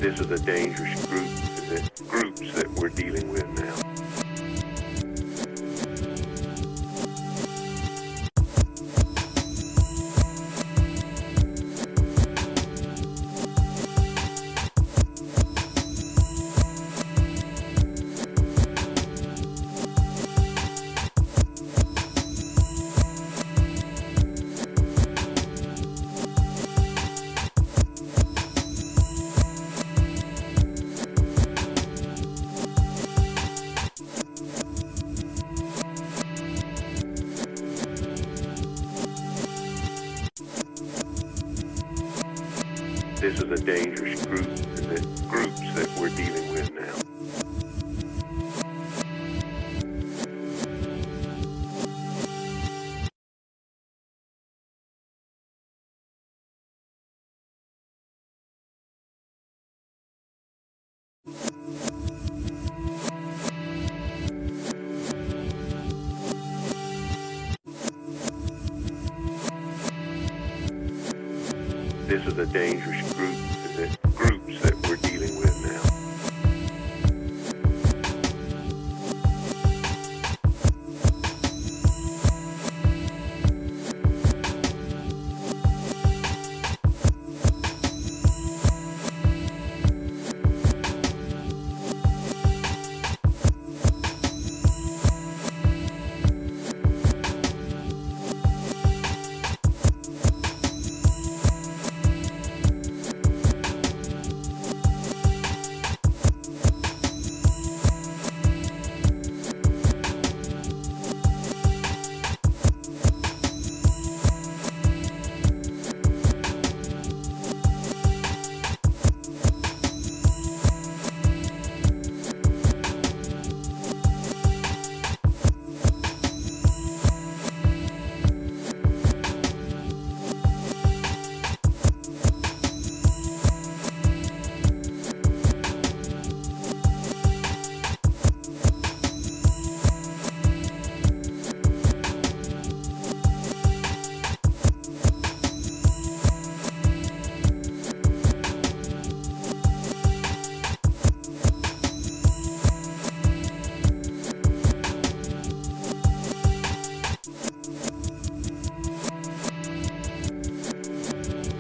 This is a dangerous groups that we're dealing with now. This is a dangerous groups that we're dealing with now. This is a dangerous groups that we're dealing with now.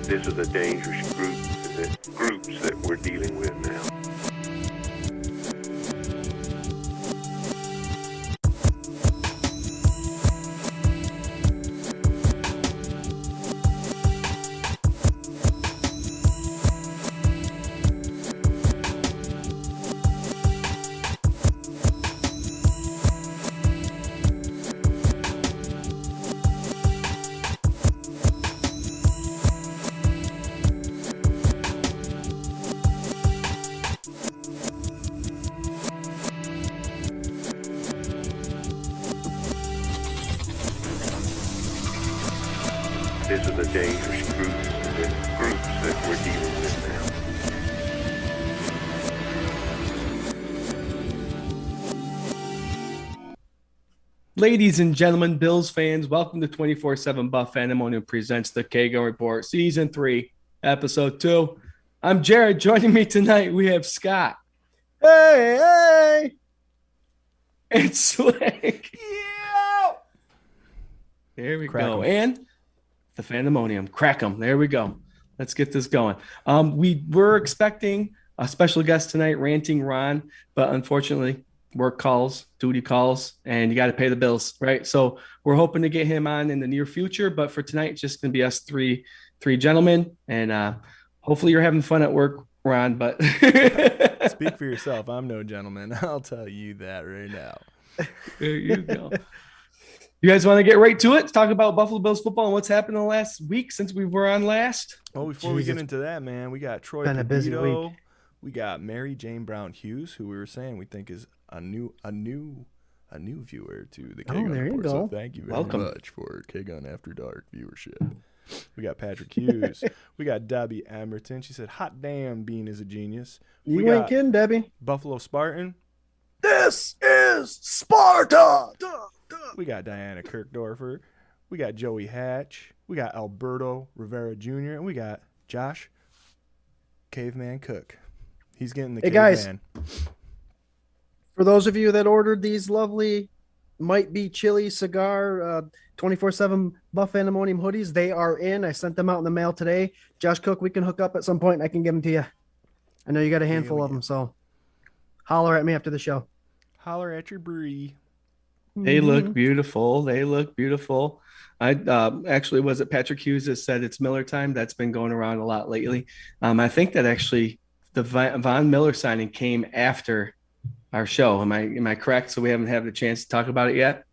This is a dangerous groups that we're dealing with now. This is a dangerous groups that we're dealing with now. Ladies and gentlemen, Bills fans, welcome to 24/7 Buff Pandemonium presents the Kagan Report, Season 3, Episode 2. I'm Jarrod. Joining me tonight, we have Scott. Hey! And Swank. Yeah! There we Crack go. 'em. And the Pandemonium. Crack 'em. There we go. Let's get this going. We were expecting a special guest tonight, Ranting Ron, but unfortunately, work calls, duty calls, and you got to pay the bills, right? So we're hoping to get him on in the near future, but for tonight, it's just going to be us three gentlemen, and hopefully you're having fun at work, Ron, but Speak for yourself. I'm no gentleman. I'll tell you that right now. there you go. You guys want to get right to it? Talk about Buffalo Bills football and what's happened in the last week since we were on last? Well, before we get into that, man, we got Troy Been a busy Pedito. week. We got Mary Jane Brown Hughes, who we were saying we think is a new viewer to the K-Gun there you Report. go. So thank you very Welcome. much for K-Gun After Dark viewership. We got Patrick Hughes. We got Debbie Emerton. She said, "Hot damn, Bean is a genius." We You ain't got kidding, Debbie. Buffalo Spartan. This is Sparta. We got Diana Kirkdorfer. We got Joey Hatch. We got Alberto Rivera Jr. And we got Josh Caveman Cook. He's getting the Hey, guys. caveman. For those of you that ordered these lovely might be chili cigar 24/7 buff pandemonium hoodies, they are in. I sent them out in the mail today. Josh Cook, we can hook up at some point. I can give them to you. I know you got a handful of them, so holler at me after the show. Holler at your brie. They look beautiful. They look beautiful. I actually, was it Patrick Hughes that said it's Miller time? That's been going around a lot lately. I think that actually the Von Miller signing came after our show. Am I correct? So we haven't had a chance to talk about it yet.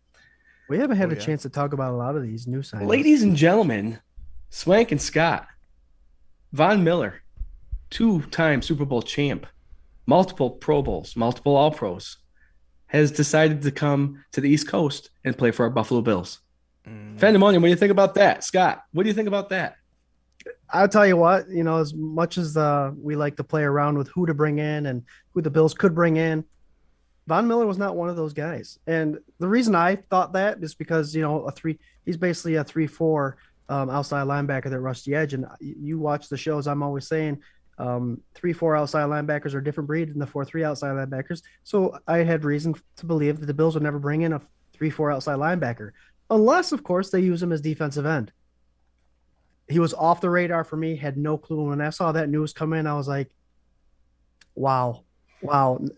We haven't had a chance to talk about a lot of these new signings. Ladies and gentlemen, Swank and Scott, Von Miller, 2-time Super Bowl champ, multiple Pro Bowls, multiple All Pros, has decided to come to the East Coast and play for our Buffalo Bills. Pandemonium, what do you think about that? Scott, what do you think about that? I'll tell you what, as much as we like to play around with who to bring in and who the Bills could bring in, Von Miller was not one of those guys. And the reason I thought that is because, he's basically a 3-4 outside linebacker that rushed the edge. And you watch the shows, I'm always saying 3-4 outside linebackers are a different breed than the 4-3 outside linebackers. So I had reason to believe that the Bills would never bring in a 3-4 outside linebacker, unless, of course, they use him as defensive end. He was off the radar for me, had no clue. When I saw that news come in, I was like, wow,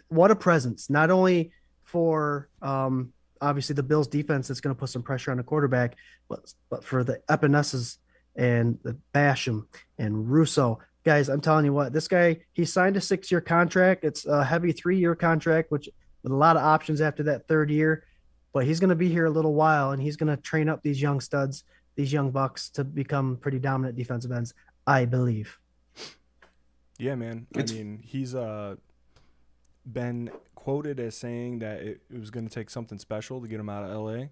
what a presence. Not only for obviously the Bills defense that's going to put some pressure on the quarterback, but for the Epinesses and the Basham and Russo. Guys, I'm telling you what, this guy, he signed a 6-year contract. It's a heavy 3-year contract, which with a lot of options after that 3rd year. But he's going to be here a little while, and he's going to train up these young studs, these young bucks, to become pretty dominant defensive ends, I believe. Yeah, man. I mean, he's been quoted as saying that it was going to take something special to get him out of L.A.,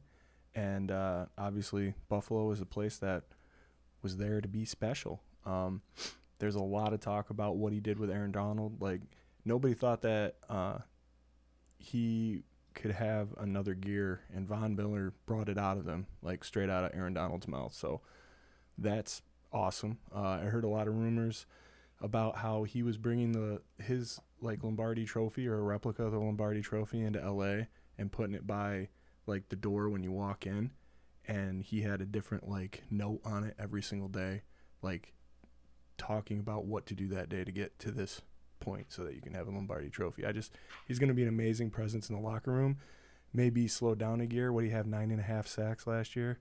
and obviously Buffalo is a place that was there to be special. There's a lot of talk about what he did with Aaron Donald. Like, nobody thought that he could have another gear, and Von Miller brought it out of him, like straight out of Aaron Donald's mouth. So that's awesome. I heard a lot of rumors about how he was bringing his Lombardi trophy, or a replica of the Lombardi trophy, into LA and putting it by the door when you walk in, and he had a different note on it every single day, talking about what to do that day to get to this point so that you can have a Lombardi trophy. He's going to be an amazing presence in the locker room. Maybe slow down a gear. What do you have, 9.5 sacks last year?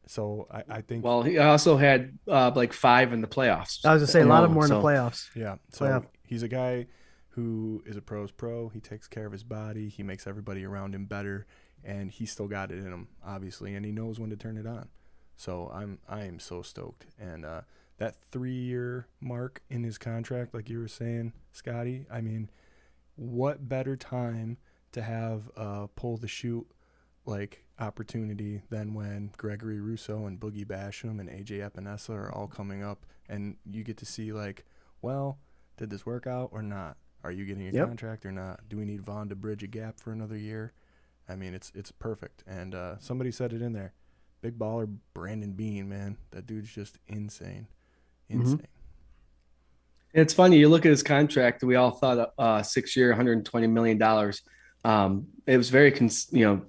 So I think. Well, he also had 5 in the playoffs. I was going to say a lot more in the playoffs. Yeah. So he's a guy who is a pro's pro. He takes care of his body. He makes everybody around him better, and he still got it in him, obviously, and he knows when to turn it on. So I am so stoked. And that 3-year mark in his contract, like you were saying, Scotty, I mean, what better time to have pull the shoot opportunity than when Gregory Rousseau and Boogie Basham and AJ Epinesa are all coming up, and you get to see well, did this work out or not? Are you getting a contract or not? Do we need Vaughn to bridge a gap for another year? I mean, it's perfect. And somebody said it in there. Big baller Brandon Beane, man. That dude's just insane. Insane. It's funny. You look at his contract. We all thought 6-year, $120 million. It was very,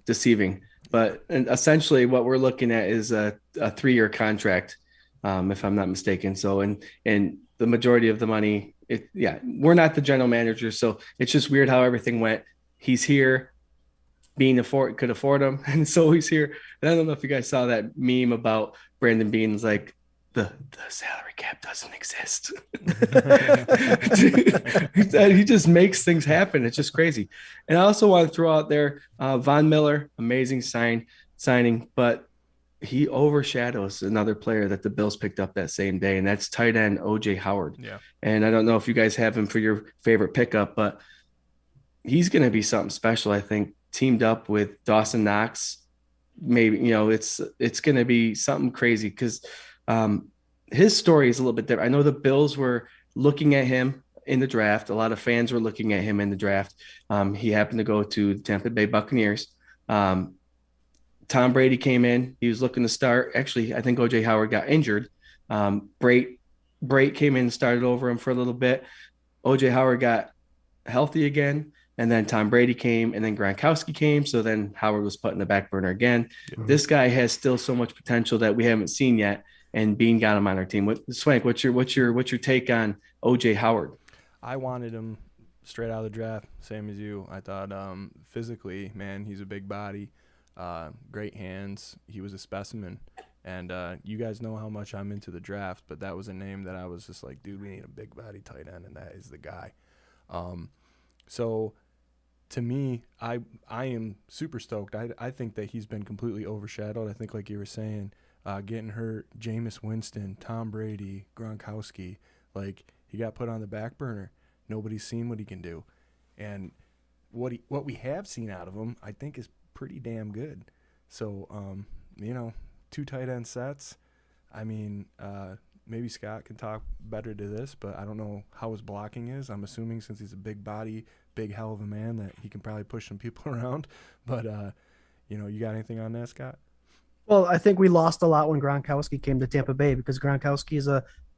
deceiving. But essentially, what we're looking at is a 3-year contract, if I'm not mistaken. So, and the majority of the money, we're not the general manager, so it's just weird how everything went. He's here. Bean could afford him, and so he's here. And I don't know if you guys saw that meme about Brandon Beane's the salary cap doesn't exist. He just makes things happen. It's just crazy. And I also want to throw out there Von Miller, amazing signing, but he overshadows another player that the Bills picked up that same day, and that's tight end O.J. Howard. Yeah. And I don't know if you guys have him for your favorite pickup, but he's going to be something special, I think, teamed up with Dawson Knox. Maybe, it's going to be something crazy because his story is a little bit different. I know the Bills were looking at him in the draft. A lot of fans were looking at him in the draft. He happened to go to the Tampa Bay Buccaneers. Tom Brady came in. He was looking to start. Actually, I think O.J. Howard got injured. Brait came in and started over him for a little bit. OJ Howard got healthy again, and then Tom Brady came, and then Gronkowski came. So then Howard was put in the back burner again. Yeah. This guy has still so much potential that we haven't seen yet, and Bean got him on our team. Swank, what's your take on OJ Howard? I wanted him straight out of the draft, same as you. I thought physically, man, he's a big body, great hands. He was a specimen. And you guys know how much I'm into the draft, but that was a name that I was just like, dude, we need a big body tight end, and that is the guy. So to me, I am super stoked. I think that he's been completely overshadowed. I think, like you were saying, getting hurt, Jameis Winston, Tom Brady, Gronkowski, like he got put on the back burner. Nobody's seen what he can do. And what we have seen out of him, I think, is pretty damn good. So, 2 tight end sets. I mean, maybe Scott can talk better to this, but I don't know how his blocking is. I'm assuming since he's a big body, big hell of a man, that he can probably push some people around. But, you got anything on that, Scott? Well, I think we lost a lot when Gronkowski came to Tampa Bay because Gronkowski is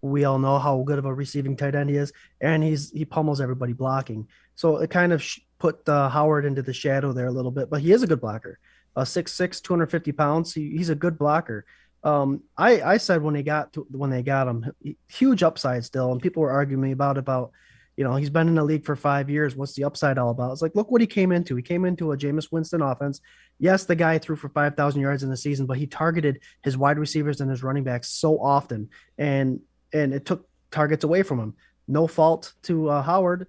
we all know how good of a receiving tight end he is, and he pummels everybody blocking. So it kind of put Howard into the shadow there a little bit, but he is a good blocker. 6'6", 250 pounds. He's a good blocker. I said when they got him, huge upside still, and people were arguing me about, he's been in the league for 5 years. What's the upside all about? It's like, look what he came into. He came into a Jameis Winston offense. Yes, the guy threw for 5,000 yards in the season, but he targeted his wide receivers and his running backs so often, and it took targets away from him. No fault to Howard.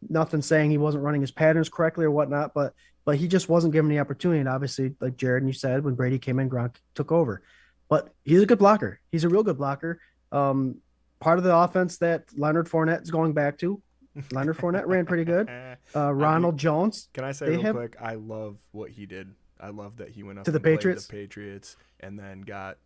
Nothing saying he wasn't running his patterns correctly or whatnot, but he just wasn't given the opportunity. And obviously, like Jarrod and you said, when Brady came in, Gronk took over. But he's a good blocker. He's a real good blocker. Part of the offense that Leonard Fournette is going back to. Leonard Fournette ran pretty good. Ronald Jones. Can I say real quick? I love what he did. I love that he went up to the and played Patriots. The Patriots, and then got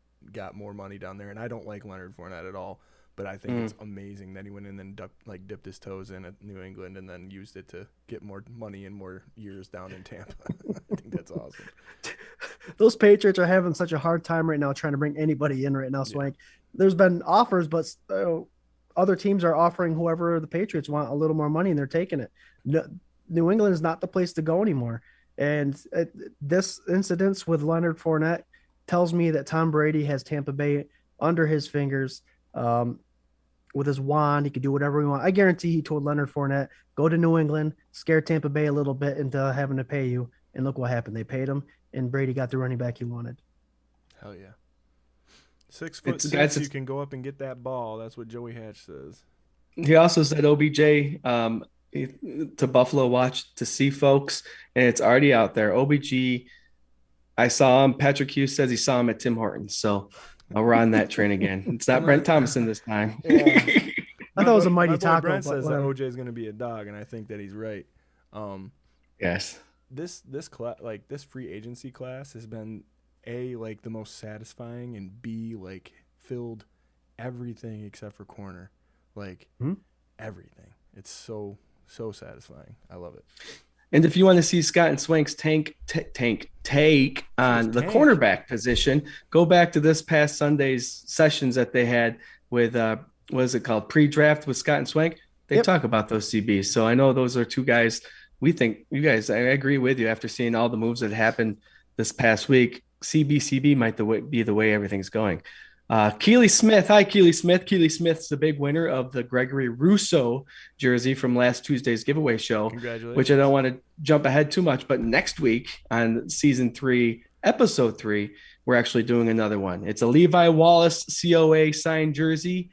more money down there. And I don't like Leonard Fournette at all, but I think it's amazing that he went in and dipped his toes in at New England and then used it to get more money and more years down in Tampa. I think that's awesome. Those Patriots are having such a hard time right now trying to bring anybody in right now. So there's been offers, but other teams are offering whoever the Patriots want a little more money, and they're taking it. New England is not the place to go anymore. And this incident with Leonard Fournette tells me that Tom Brady has Tampa Bay under his fingers. With his wand, he could do whatever he wants. I guarantee he told Leonard Fournette, go to New England, scare Tampa Bay a little bit into having to pay you. And look what happened. They paid him, and Brady got the running back he wanted. Hell yeah. 6'6", you can go up and get that ball. That's what Joey Hatch says. He also said OBJ to Buffalo watch to see folks, and it's already out there. OBG, I saw him. Patrick Hughes says he saw him at Tim Hortons. So we're on that train again. It's not Brent Thomason this time. Yeah. I thought it was a mighty taco. Brent says that OJ is going to be a dog, and I think that he's right. Yes. This class, like this free agency class, has been A, like the most satisfying, and B, like filled everything except for corner, like everything. It's so satisfying. I love it. And if you want to see Scott and Swank's take on the cornerback position, go back to this past Sunday's sessions that they had with what is it called, pre-draft with Scott and Swank. They talk about those CBs. So I know those are two guys. We think you guys. I agree with you after seeing all the moves that happened this past week. CB might be the way everything's going. Keely Smith. Hi, Keely Smith. Keely Smith's the big winner of the Gregory Rousseau jersey from last Tuesday's giveaway show. Congratulations. Which I don't want to jump ahead too much, but next week on season 3, episode 3, we're actually doing another one. It's a Levi Wallace COA signed jersey.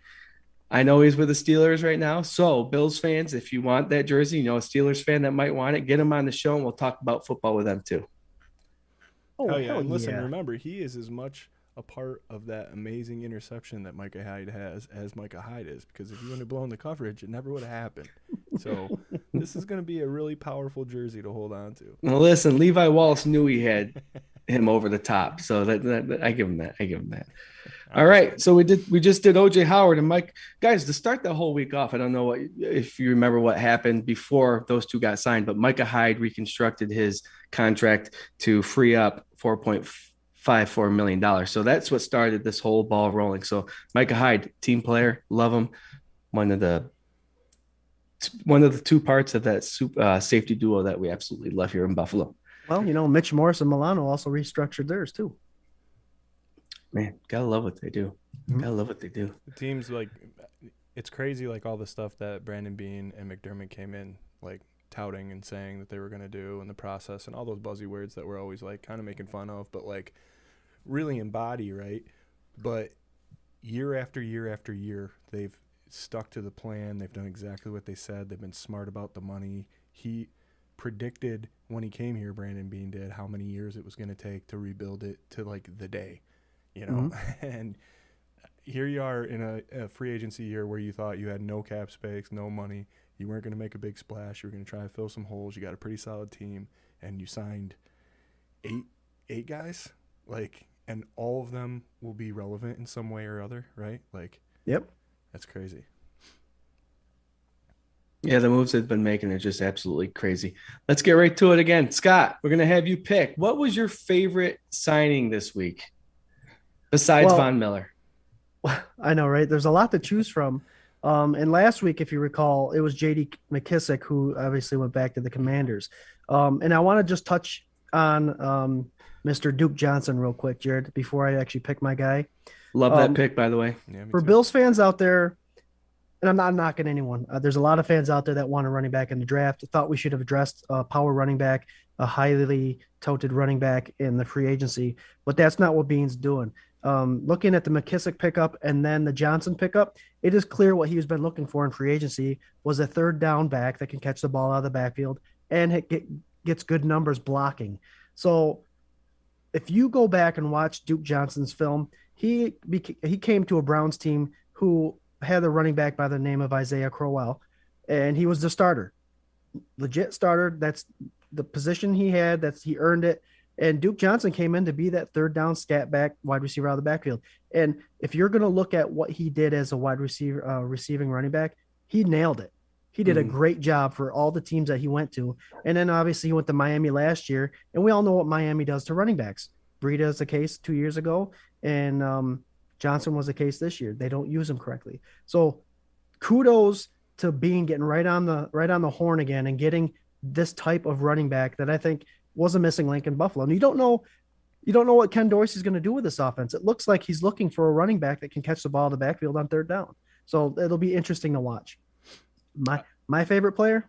I know he's with the Steelers right now. So Bills fans, if you want that jersey, a Steelers fan that might want it, get him on the show and we'll talk about football with them too. Oh yeah. And listen, remember, he is as much a part of that amazing interception that Micah Hyde has as Micah Hyde is, because if he wouldn't have blown the coverage, it never would have happened. So this is going to be a really powerful jersey to hold on to. Well, listen, Levi Wallace knew he had him over the top. So that I give him that. All right. So we just did OJ Howard and Mike. Guys, to start the whole week off, I don't know if you remember what happened before those two got signed, but Micah Hyde reconstructed his contract to free up $4.54 million. So that's what started this whole ball rolling. So Micah Hyde, team player, love him. One of the one of the two parts of that safety duo that we absolutely love here in Buffalo. Well, Mitch Morris and Milano also restructured theirs too. Man, gotta love what they do. Gotta love what they do. The teams, like, it's crazy, like, all the stuff that Brandon Beane and McDermott came in, like, touting and saying that they were going to do in the process, and all those buzzy words that we're always, like, kind of making fun of, but, like, really embody, right? But year after year after year, they've stuck to the plan. They've done exactly what they said. They've been smart about the money. He predicted when he came here, Brandon Beane did, how many years it was going to take to rebuild it to, like, the day, and here you are in a free agency year where you thought you had no cap space, no money. You weren't going to make a big splash. You were going to try to fill some holes. You got a pretty solid team, and you signed eight guys, like, and all of them will be relevant in some way or other, right? Like, yep, that's crazy. Yeah, the moves they've been making are just absolutely crazy. Let's get right to it again. Scott, we're going to have you pick. What was your favorite signing this week besides Von Miller? I know, right? There's a lot to choose from. And last week, if you recall, it was J.D. McKissick, who obviously went back to the Commanders. And I want to just touch on Mr. Duke Johnson real quick, Jarrod, before I actually pick my guy. Love that pick, by the way. Yeah, for Bills fans out there, and I'm not knocking anyone. There's a lot of fans out there that want a running back in the draft. Thought we should have addressed a power running back, a highly touted running back in the free agency, but that's not what Beane's doing. Looking at the McKissick pickup and then the Johnson pickup, it is clear what he's been looking for in free agency was a third down back that can catch the ball out of the backfield and gets good numbers blocking. So if you go back and watch Duke Johnson's film, he came to a Browns team who had a running back by the name of Isaiah Crowell, and he was the starter, legit starter. That's the position he had. He earned it. And Duke Johnson came in to be that third down scat back wide receiver out of the backfield. And if you're going to look at what he did as a wide receiver, receiving running back, he nailed it. He did a great job for all the teams that he went to. And then obviously he went to Miami last year, and we all know what Miami does to running backs. Breida is the case 2 years ago, and Johnson was the case this year. They don't use him correctly. So kudos to Beane getting right on the horn again and getting this type of running back that I think was a missing link in Buffalo. And you don't know what Ken Dorsey's going to do with this offense. It looks like he's looking for a running back that can catch the ball in the backfield on third down. So it'll be interesting to watch. My favorite player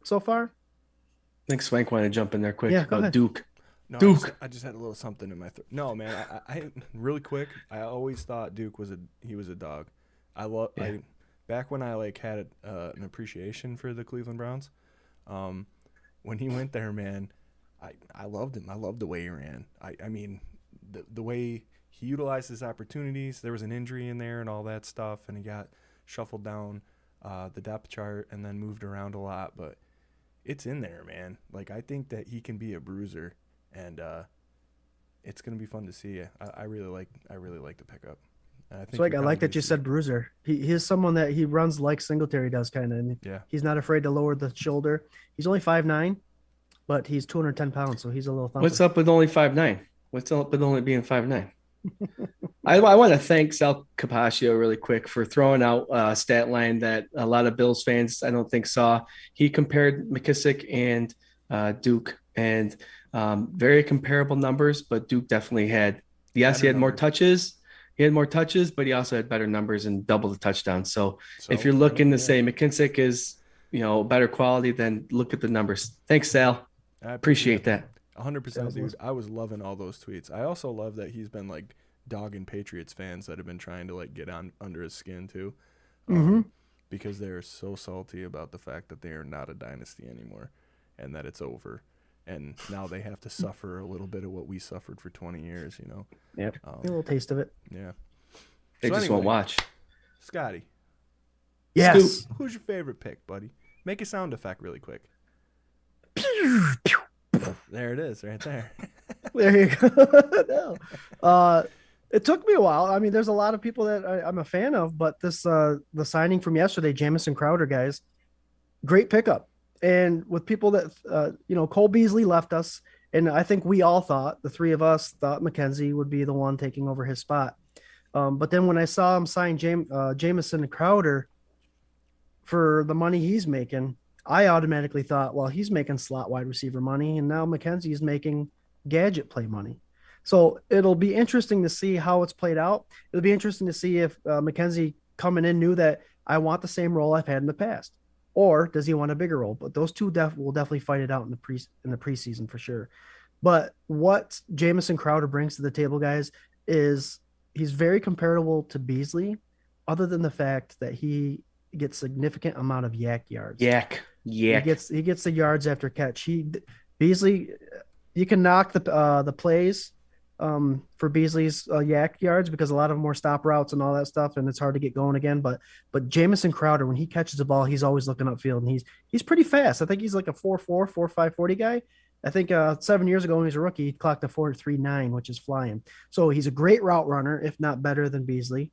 so far. I think Swank wanted to jump in there quick. Yeah, go ahead. Duke. No, Duke. I just had a little something in my throat. No, man, I really quick. I always thought Duke was a dog. Back when I had an appreciation for the Cleveland Browns, when he went there, man, I loved him. I loved the way he ran. I mean, the way he utilized his opportunities. There was an injury in there and all that stuff, and he got shuffled down the depth chart and then moved around a lot. But it's in there, man. Like, I think that he can be a bruiser. And it's gonna be fun to see. I really like the pickup. I think I like that you said bruiser. He is someone that he runs like Singletary does, kind of. And yeah, he's not afraid to lower the shoulder. He's only 5'9", but he's 210 pounds, so he's a little thumper. What's up with only 5'9"? What's up with only being 5'9"? I want to thank Sal Capaccio really quick for throwing out a stat line that a lot of Bills fans I don't think saw. He compared McKissick and Duke, and very comparable numbers, but Duke definitely had more touches. He had more touches, but he also had better numbers and double the touchdowns. So if you're looking to say McKissick is, better quality, then look at the numbers. Thanks, Sal. I appreciate that. 100%, dude. I was loving all those tweets. I also love that he's been dogging Patriots fans that have been trying to get on under his skin too, because they're so salty about the fact that they are not a dynasty anymore and that it's over. And now they have to suffer a little bit of what we suffered for 20 years, Yep. A little taste of it. Yeah. They just won't watch. Scotty. Yes. Scoop, who's your favorite pick, buddy? Make a sound effect really quick. There it is, right there. There you go. No. It took me a while. I mean, there's a lot of people that I'm a fan of, but this the signing from yesterday, Jamison Crowder, guys, great pickup. And with people that, Cole Beasley left us, and I think we all the three of us thought McKenzie would be the one taking over his spot. But then when I saw him sign Jamison Crowder, for the money he's making, I automatically thought, well, he's making slot wide receiver money, and now McKenzie's making gadget play money. So it'll be interesting to see how it's played out. It'll be interesting to see if McKenzie coming in knew that I want the same role I've had in the past, or does he want a bigger role? But those two will definitely fight it out in the preseason for sure. But what Jamison Crowder brings to the table, guys, is he's very comparable to Beasley, other than the fact that he gets significant amount of yak yards. Yak. He gets the yards after catch. Beasley, you can knock the plays for Beasley's yak yards because a lot of them were stop routes and all that stuff, and it's hard to get going again. But Jamison Crowder, when he catches the ball, he's always looking upfield, and he's pretty fast. I think he's like a 4.4, 4.5 40 guy. I think 7 years ago when he was a rookie, he clocked a 4.39, which is flying. So he's a great route runner, if not better than Beasley.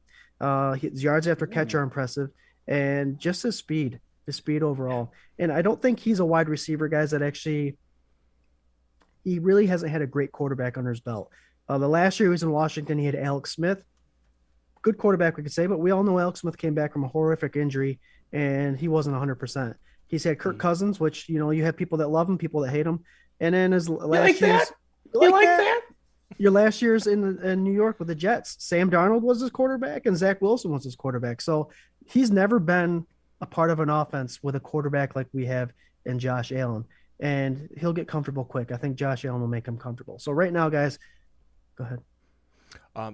His yards after catch are impressive, and just his speed overall. And I don't think he's a wide receiver, guys, that actually he really hasn't had a great quarterback under his belt. The last year he was in Washington, he had Alex Smith. Good quarterback, we could say, but we all know Alex Smith came back from a horrific injury, and he wasn't 100%. He's had Kirk Cousins, which, you have people that love him, people that hate him. And then his last year's your last year's in New York with the Jets, Sam Darnold was his quarterback and Zach Wilson was his quarterback. So he's never been a part of an offense with a quarterback like we have in Josh Allen, and he'll get comfortable quick. I think Josh Allen will make him comfortable. So right now, guys, go ahead.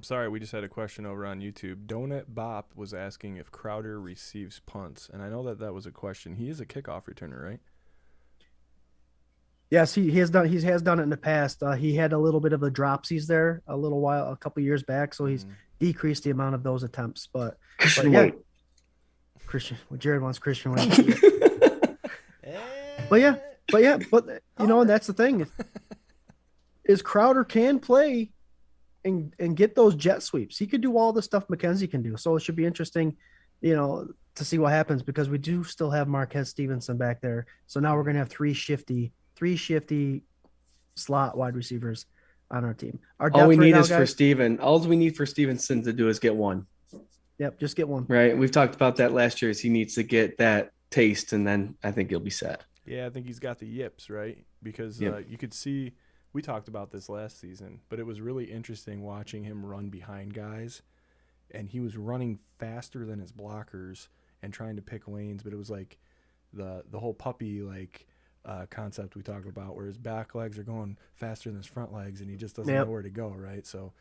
Sorry, we just had a question over on YouTube. Donut Bop was asking if Crowder receives punts, and I know that was a question. He is a kickoff returner, right? Yes, he has done it in the past. He had a little bit of the dropsies there a couple years back, so he's decreased the amount of those attempts. But Jarrod wants Christian Wade. but and that's the thing is Crowder can play and get those jet sweeps. He could do all the stuff McKenzie can do. So it should be interesting, to see what happens, because we do still have Marquez Stevenson back there. So now we're going to have three shifty slot wide receivers on our team. All we need for Stevenson to do is get one. Yep, just get one. Right. We've talked about that last year. Is he needs to get that taste, and then I think he'll be set. Yeah, I think he's got the yips, right? Because you could see, we talked about this last season, but it was really interesting watching him run behind guys, and he was running faster than his blockers and trying to pick lanes, but it was like the whole puppy concept we talked about, where his back legs are going faster than his front legs, and he just doesn't know where to go, right? So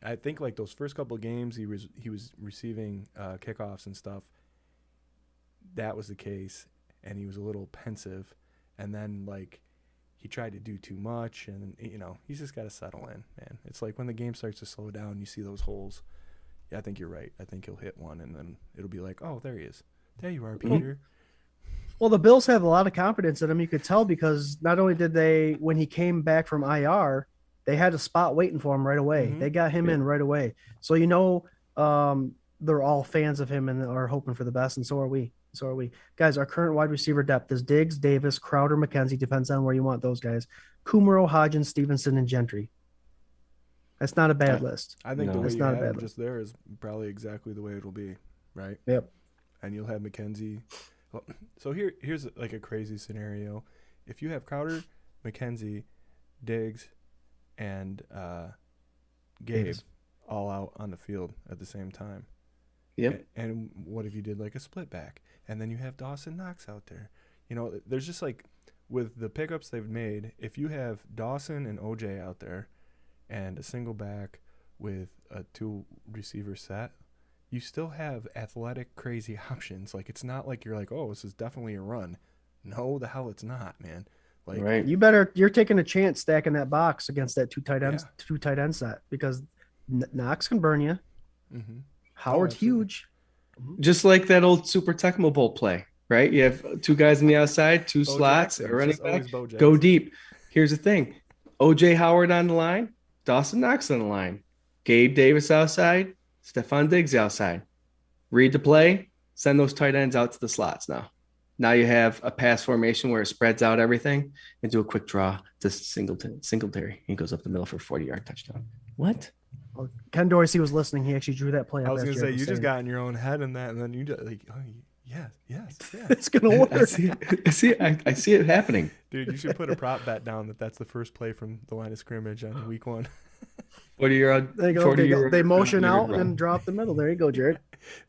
I think like those first couple of games he was receiving kickoffs and stuff, that was the case, and he was a little pensive, and then he tried to do too much, and he's just got to settle in, man. It's like when the game starts to slow down, you see those holes. Yeah, I think you're right. I think he'll hit one, and then it'll be like, oh, there he is. There you are, Peter. Well, the Bills have a lot of confidence in him. You could tell, because not only did they, when he came back from IR, they had a spot waiting for him right away. Mm-hmm. They got him in right away. So, they're all fans of him and are hoping for the best, and so are we. Guys, our current wide receiver depth is Diggs, Davis, Crowder, McKenzie, depends on where you want those guys. Kumaro, Hodgins, Stevenson, and Gentry. That's not a bad list. I think the way you have him just there is probably exactly the way it'll be, right? Yep. And you'll have McKenzie. Well, so here's a crazy scenario. If you have Crowder, McKenzie, Diggs, and Gabe all out on the field at the same time. Yep. And what if you did a split back? And then you have Dawson Knox out there. There's just with the pickups they've made, if you have Dawson and OJ out there and a single back with a 2 receiver set, you still have athletic, crazy options. It's not like you're oh, this is definitely a run. No, the hell it's not, man. Right. You're taking a chance stacking that box against that two tight end set, because Knox can burn you. Mm-hmm. Howard's huge. Just like that old Super Tecmo Bowl play, right? You have 2 guys on the outside, 2 slots, a running back, go deep. Here's the thing. OJ Howard on the line, Dawson Knox on the line, Gabe Davis outside, Stephon Diggs outside. Read the play, send those tight ends out to the slots now. Now you have a pass formation where it spreads out everything and do a quick draw to Singletary. He goes up the middle for a 40-yard touchdown. What? Well, Ken Dorsey was listening. He actually drew that play. I was going to say, you just got in your own head in that, and then you just Yes. It's gonna work. I see it happening. Dude, you should put a prop bet down that's the first play from the line of scrimmage on week 1. 40-year-old. There you go. They motion out and then drop the middle. There you go, Jarrod.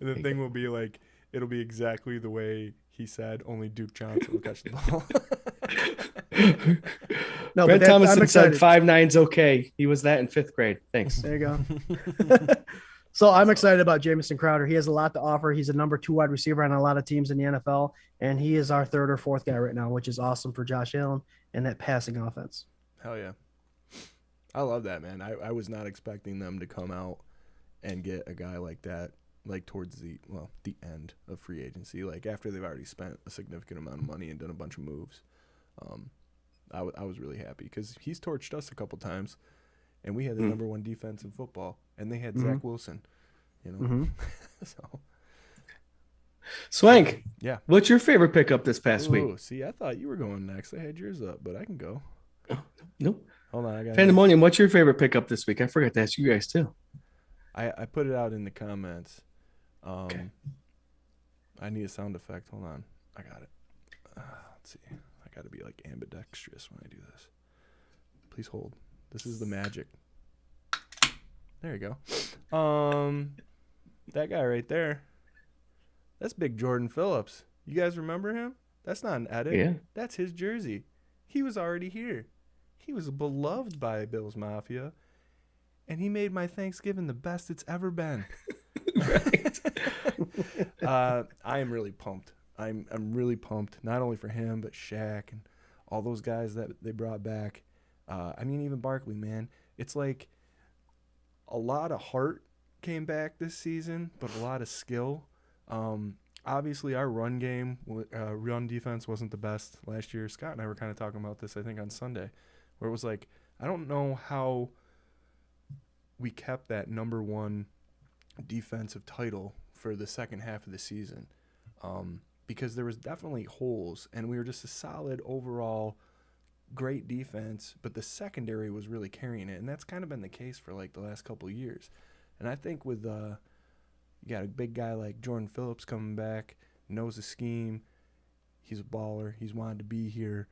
And the thing will be like, it'll be exactly the way he said, only Duke Johnson will catch the ball. No, Brent but Thomason I'm said excited. 5'9's okay. He was that in 5th grade. Thanks. There you go. So I'm excited about Jamison Crowder. He has a lot to offer. He's a number 2 wide receiver on a lot of teams in the NFL, and he is our 3rd or 4th guy right now, which is awesome for Josh Allen and that passing offense. Hell yeah. I love that, man. I was not expecting them to come out and get a guy like that, like towards the end of free agency, like after they've already spent a significant amount of money and done a bunch of moves. I was really happy because he's torched us a couple times, and we had the number 1 defense in football, and they had Zach Wilson, So, Swank. yeah. What's your favorite pickup this past week? See, I thought you were going next. I had yours up, but I can go. Nope. Hold on, I got Pandemonium, what's your favorite pickup this week? I forgot to ask you guys too. I put it out in the comments. Okay. I need a sound effect. Hold on. I got it. Let's see. I got to be like ambidextrous when I do this. Please hold. This is the magic. There you go. That guy right there. That's Big Jordan Phillips. You guys remember him? That's not an edit. Yeah. That's his jersey. He was already here. He was beloved by Bills Mafia, and he made my Thanksgiving the best it's ever been. Right. I am really pumped. I'm really pumped, not only for him, but Shaq and all those guys that they brought back. I mean, even Barkley, man. It's like a lot of heart came back this season, but a lot of skill. Obviously, our run defense wasn't the best last year. Scott and I were kind of talking about this, I think, on Sunday, where it was like, I don't know how we kept that number 1 defensive title for the second half of the season, because there was definitely holes, and we were just a solid overall great defense, but the secondary was really carrying it, and that's kind of been the case for like the last couple of years. And I think with you got a big guy like Jordan Phillips coming back, knows the scheme, he's a baller, he's wanted to be here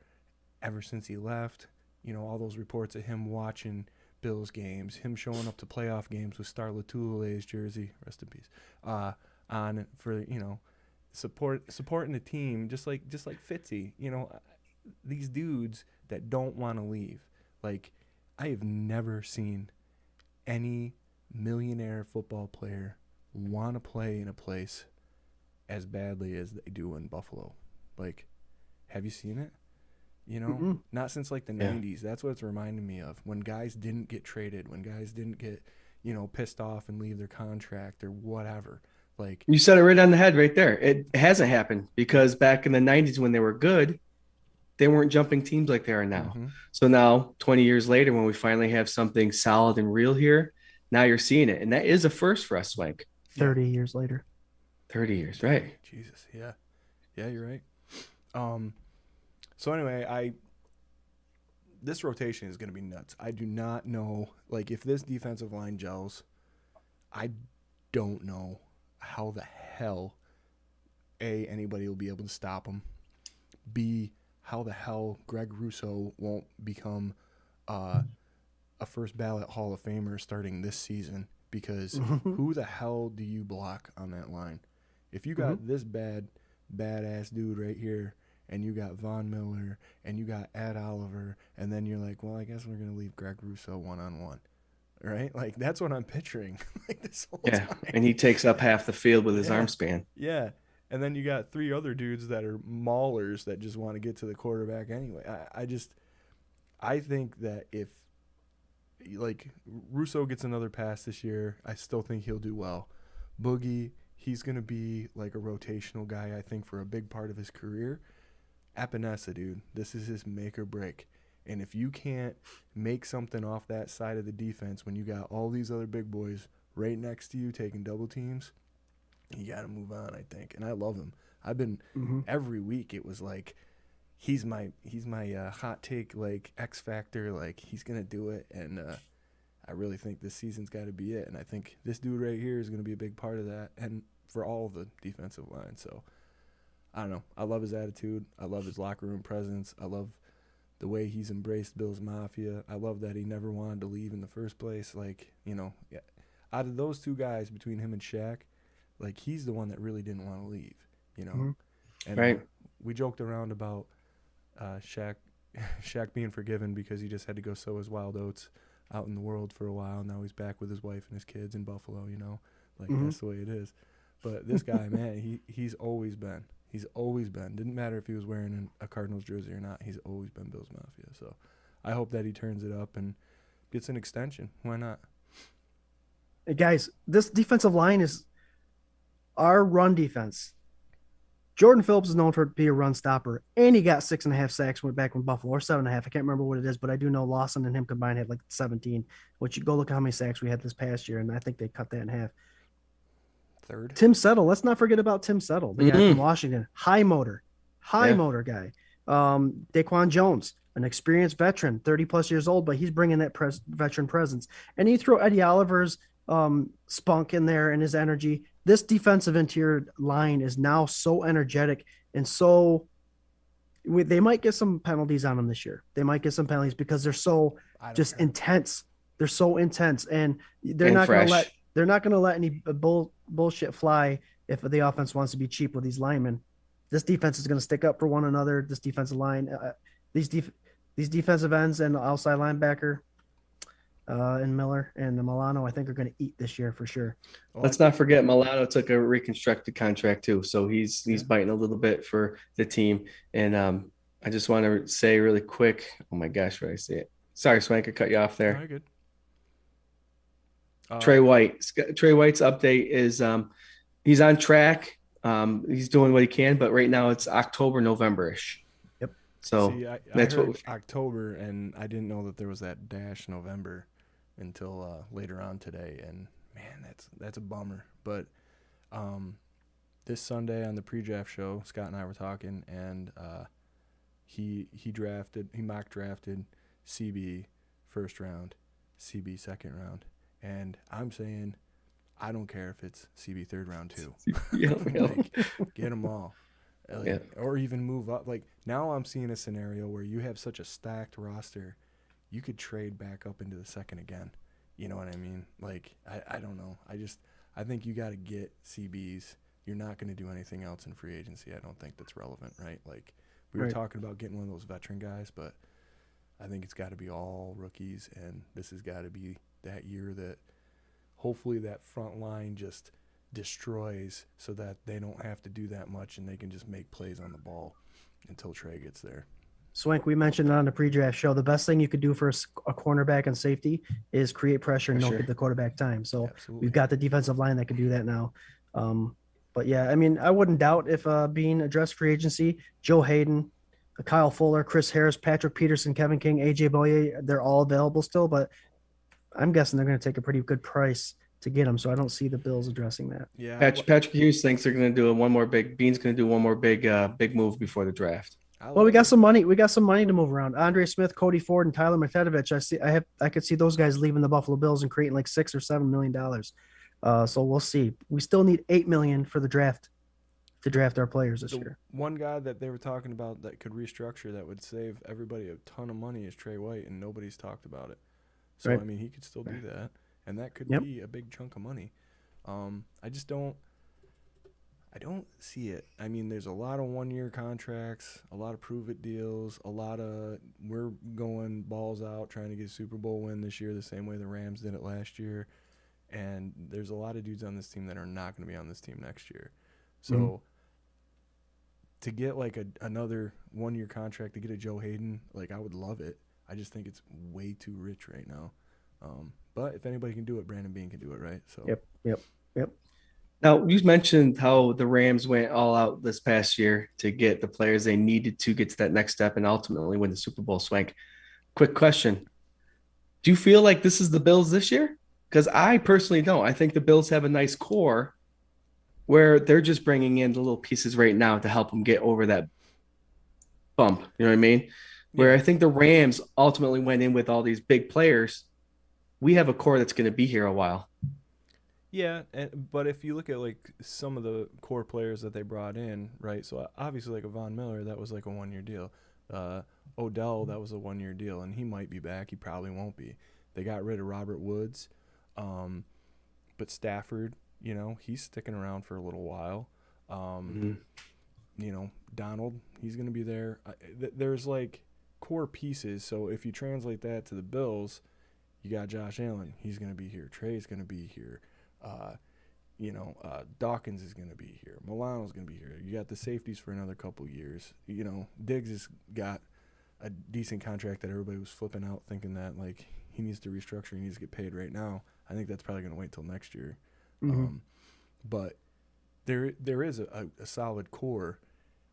ever since he left. All those reports of him watching Bills games, him showing up to playoff games with Star Latuli's jersey, rest in peace, on for supporting the team, just like Fitzy. These dudes that don't want to leave. Like, I have never seen any millionaire football player want to play in a place as badly as they do in Buffalo. Like, have you seen it? Not since like the 90s. That's what it's reminding me of. When guys didn't get traded, when guys didn't get, pissed off and leave their contract or whatever. Like, You said it right on the head right there. It hasn't happened because back in the 90s when they were good, they weren't jumping teams like they are now. So now, 20 years later, when we finally have something solid and real here, now you're seeing it. And that is a first for us, Swank. 30 years later. 30 years, right? Jesus, yeah. Yeah, you're right. So anyway, this rotation is going to be nuts. I do not know, like, if this defensive line gels, I don't know how the hell, A, anybody will be able to stop them, B, how the hell Greg Rousseau won't become a first ballot Hall of Famer starting this season, because who the hell do you block on that line? If you got this badass dude right here, and you got Von Miller, and you got Ed Oliver, and then you're like, well, I guess we're going to leave Greg Rousseau one-on-one, right? Like, that's what I'm picturing like this whole time. And he takes up half the field with his arm span. Yeah, and then you got 3 other dudes that are maulers that just want to get to the quarterback anyway. I think that if, like, Rousseau gets another pass this year, I still think he'll do well. Boogie, he's going to be like a rotational guy, I think, for a big part of his career. Epinesa, dude, this is his make or break. And if you can't make something off that side of the defense when you got all these other big boys right next to you taking double teams, you got to move on, I think. And I love him. I've been every week it was like he's my hot take, like, X factor, like, he's going to do it. And I really think this season's got to be it. And I think this dude right here is going to be a big part of that, and for all of the defensive line. So I don't know. I love his attitude. I love his locker room presence. I love the way he's embraced Bills Mafia. I love that he never wanted to leave in the first place. Like, yeah, out of those two guys, between him and Shaq, like, he's the one that really didn't want to leave, Mm-hmm. And Right. we joked around about Shaq being forgiven because he just had to go sow his wild oats out in the world for a while. Now he's back with his wife and his kids in Buffalo, Like, Mhm. that's the way it is. But this guy, man, he's always been. He's always been. Didn't matter if he was wearing a Cardinals jersey or not. He's always been Bills Mafia. So I hope that he turns it up and gets an extension. Why not? Hey, guys, this defensive line is our run defense. Jordan Phillips is known for being a run stopper, and he got 6.5 sacks back when Buffalo, or 7.5. I can't remember what it is, but I do know Lawson and him combined had like 17. Which, you go look how many sacks we had this past year, and I think they cut that in half. Third. Tim Settle. Let's not forget about Tim Settle, the guy from Washington. High motor guy. Daquan Jones, an experienced veteran, 30-plus years old, but he's bringing that veteran presence. And you throw Eddie Oliver's spunk in there and his energy. This defensive interior line is now so energetic and so they might get some penalties on them this year. They might get some penalties because they're so just intense. They're so intense, and they're not going to let any bullshit fly if the offense wants to be cheap with these linemen. This defense is going to stick up for one another. This defensive line, these defensive ends and the outside linebacker, and Miller and the Milano, I think, are going to eat this year for sure. Let's not forget Milano took a reconstructed contract too, so he's biting a little bit for the team. And I just want to say really quick. Oh my gosh, where I see it? Sorry, Swank, I cut you off there. Very good. Trey White. Trey White's update is he's on track. He's doing what he can, but right now it's October, November-ish. Yep. So See, I that's heard what October, and I didn't know that there was that dash November until later on today. And man, that's a bummer. But this Sunday on the pre-draft show, Scott and I were talking, and he mock drafted CB first round, CB second round, and I'm saying I don't care if it's CB third round too. Like, get them all. Or even move up. Like, now I'm seeing a scenario where you have such a stacked roster, you could trade back up into the second again. You know what I mean? Like, I don't know. I think you got to get CBs. You're not going to do anything else in free agency. I don't think that's relevant, right? Like, we were talking about getting one of those veteran guys, but I think it's got to be all rookies, and this has got to be that year that hopefully that front line just destroys so that they don't have to do that much and they can just make plays on the ball until Trey gets there. Swank, we mentioned on the pre-draft show, the best thing you could do for a cornerback and safety is create pressure and don't give the quarterback time. So Absolutely. we've got the defensive line that can do that now. But yeah, I mean, I wouldn't doubt if being addressed free agency, Joe Hayden, Kyle Fuller, Chris Harris, Patrick Peterson, Kevin King, AJ Boye, they're all available still, but I'm guessing they're going to take a pretty good price to get them. So I don't see the Bills addressing that. Yeah. Patrick Hughes thinks they're going to do Bean's going to do one more big move before the draft. Well, we got some money. We got some money to move around. Andre Smith, Cody Ford, and Tyler Matedovich. I could see those guys leaving the Buffalo Bills and creating like $6 or $7 million. So we'll see. We still need $8 million for the draft to draft our players this year. One guy that they were talking about that could restructure that would save everybody a ton of money is Trey White, and nobody's talked about it. So Right. I mean, he could still do that, and that could Yep. be a big chunk of money. I just don't see it. I mean, there's a lot of one-year contracts, a lot of prove-it deals, a lot of we're going balls out trying to get a Super Bowl win this year the same way the Rams did it last year. And there's a lot of dudes on this team that are not going to be on this team next year. So to get like another one-year contract, to get a Joe Hayden, like I would love it. I just think it's way too rich right now. But if anybody can do it, Brandon Beane can do it, right? So Yep. Now, you mentioned how the Rams went all out this past year to get the players they needed to get to that next step and ultimately win the Super Bowl. Swank, quick question. Do you feel like this is the Bills this year? Because I personally don't. I think the Bills have a nice core where they're just bringing in the little pieces right now to help them get over that bump. You know what I mean? Where I think the Rams ultimately went in with all these big players. We have a core that's going to be here a while. Yeah, but if you look at like some of the core players that they brought in, right? So obviously like a Von Miller, that was like a 1-year deal. Odell, that was a 1-year deal, and he might be back. He probably won't be. They got rid of Robert Woods, but Stafford, you know, he's sticking around for a little while. You know, Donald, he's going to be there. There's like core pieces. So if you translate that to the Bills, you got Josh Allen. He's going to be here. Trey's going to be here. Dawkins is going to be here. Milano's going to be here. You got the safeties for another couple years. You know, Diggs has got a decent contract that everybody was flipping out thinking that, like, he needs to restructure. He needs to get paid right now. I think that's probably going to wait till next year. But there is a solid core.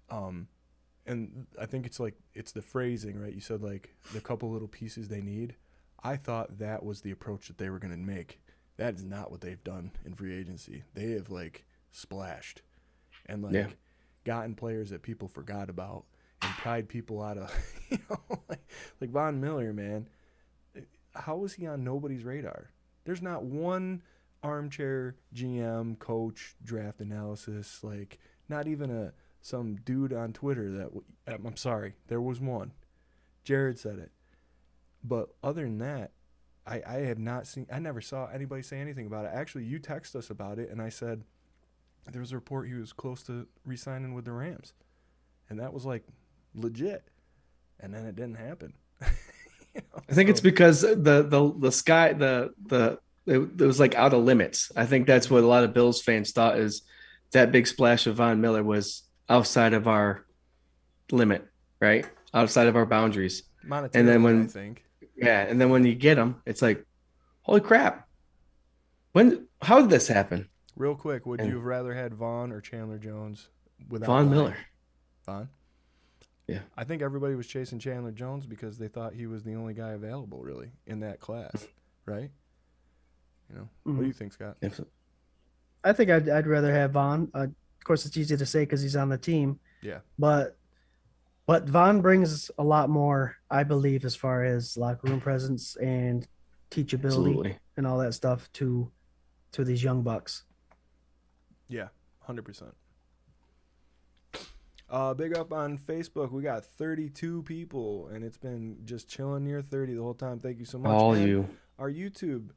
And I think it's the phrasing, right? You said, like, the couple little pieces they need. I thought that was the approach that they were going to make. That is not what they've done in free agency. They have, like, splashed and, like, gotten players that people forgot about and pried people out of, you know, like Von Miller, man. How was he on nobody's radar? There's not one armchair GM, coach, draft analysis, like, not even some dude on Twitter that I'm sorry, there was one. Jarrod said it. But other than that, I have not seen, I never saw anybody say anything about it. Actually, you texted us about it, and I said there was a report he was close to re-signing with the Rams. And that was, like, legit. And then it didn't happen. You know, I think it's because the sky, it was like out of limits. I think that's what a lot of Bills fans thought, is that big splash of Von Miller was outside of our limit, right? Outside of our boundaries. And then I think. Yeah, and then when you get them, it's like, holy crap. How did this happen? Real quick, would you have rather had Vaughn or Chandler Jones without Von Miller? Vaughn? Yeah. I think everybody was chasing Chandler Jones because they thought he was the only guy available, really, in that class, right? You know, what do you think, Scott? I think I'd rather have Vaughn. Of course, it's easy to say because he's on the team. Yeah. But Vaughn brings a lot more, I believe, as far as locker room presence and teachability and all that stuff to these young bucks. Yeah, 100%. Big up on Facebook. We got 32 people, and it's been just chilling near 30 the whole time. Thank you so much. All you. Our YouTube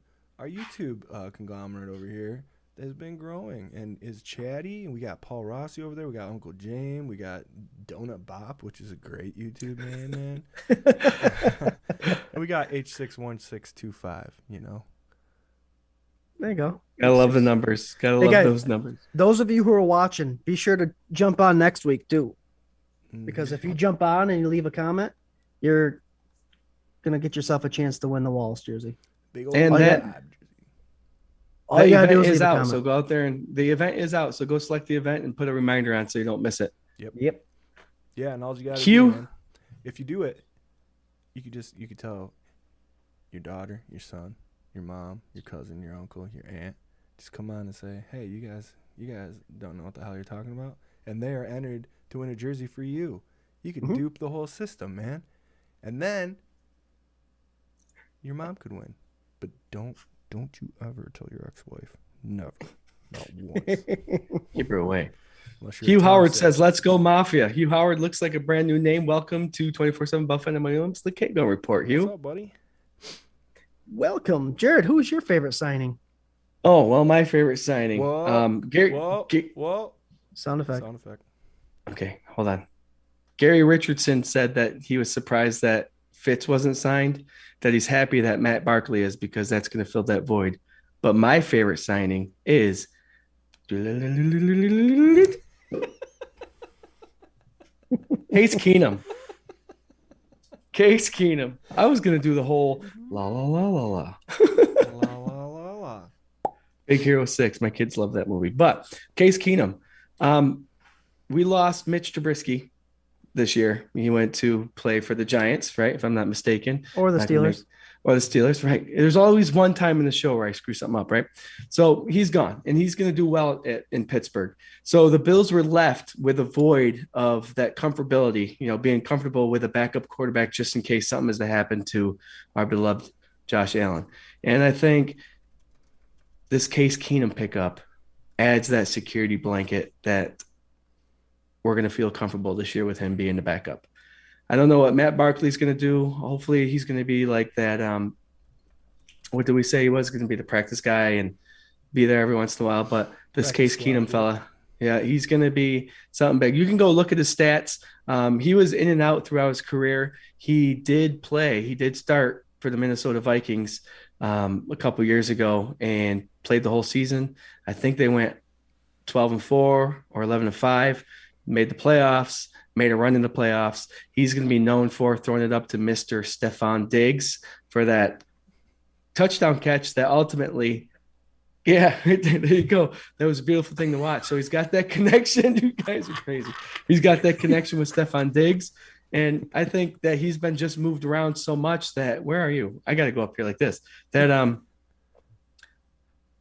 conglomerate over here has been growing and is chatty. And we got Paul Rossi over there. We got Uncle James. We got Donut Bop, which is a great YouTube name, man. And we got H61625, you know. There you go. Gotta love the numbers. Gotta love those numbers. Those of you who are watching, be sure to jump on next week too. Because if you jump on and you leave a comment, you're gonna get yourself a chance to win the Wallace jersey. Big old and that all you gotta do is is out. So go out there, and the event is out. So go select the event and put a reminder on so you don't miss it. Yep. Yeah, and all you gotta do, man, if you do it, you could tell your daughter, your son, your mom, your cousin, your uncle, your aunt, just come on and say, hey, you guys don't know what the hell you're talking about. And they are entered to win a jersey for you. You can dupe the whole system, man. And then your mom could win. But don't you ever tell your ex-wife. Never. Not once. Keep her away. Hugh Howard says, let's go Mafia. Hugh Howard looks like a brand new name. Welcome to 24/7 Buffett and Williams, the K-Go Report, Hugh. What's up, buddy? Welcome. Jarrod, who was your favorite signing? Oh, well, my favorite signing. Whoa. Sound effect. Okay, hold on. Gary Richardson said that he was surprised that Fitz wasn't signed, that he's happy that Matt Barkley is because that's going to fill that void. But my favorite signing is Case Keenum. Case Keenum. I was going to do the whole la la la la la. La la la la. Big Hero 6. My kids love that movie. But Case Keenum. We lost Mitch Trubisky this year. He went to play for the Giants, right? If I'm not mistaken. Or the Steelers. Right? There's always one time in the show where I screw something up, right? So he's gone, and he's going to do well in Pittsburgh. So the Bills were left with a void of that comfortability, being comfortable with a backup quarterback just in case something is to happen to our beloved Josh Allen. And I think this Case Keenum pickup adds that security blanket that we're going to feel comfortable this year with him being the backup. I don't know what Matt Barkley's going to do. Hopefully he's going to be like that. What did we say he was going to be, the practice guy and be there every once in a while? But this Practice Case Keenum squad, fella, yeah, he's going to be something big. You can go look at his stats. He was in and out throughout his career. He did start for the Minnesota Vikings a couple years ago and played the whole season. I think they went 12-4 or 11-5, made the playoffs, made a run in the playoffs. He's going to be known for throwing it up to Mr. Stephon Diggs for that touchdown catch that ultimately, yeah, there you go. That was a beautiful thing to watch. So he's got that connection. You guys are crazy. He's got that connection with Stephon Diggs. And I think that he's been just moved around so much that, where are you? I got to go up here like this.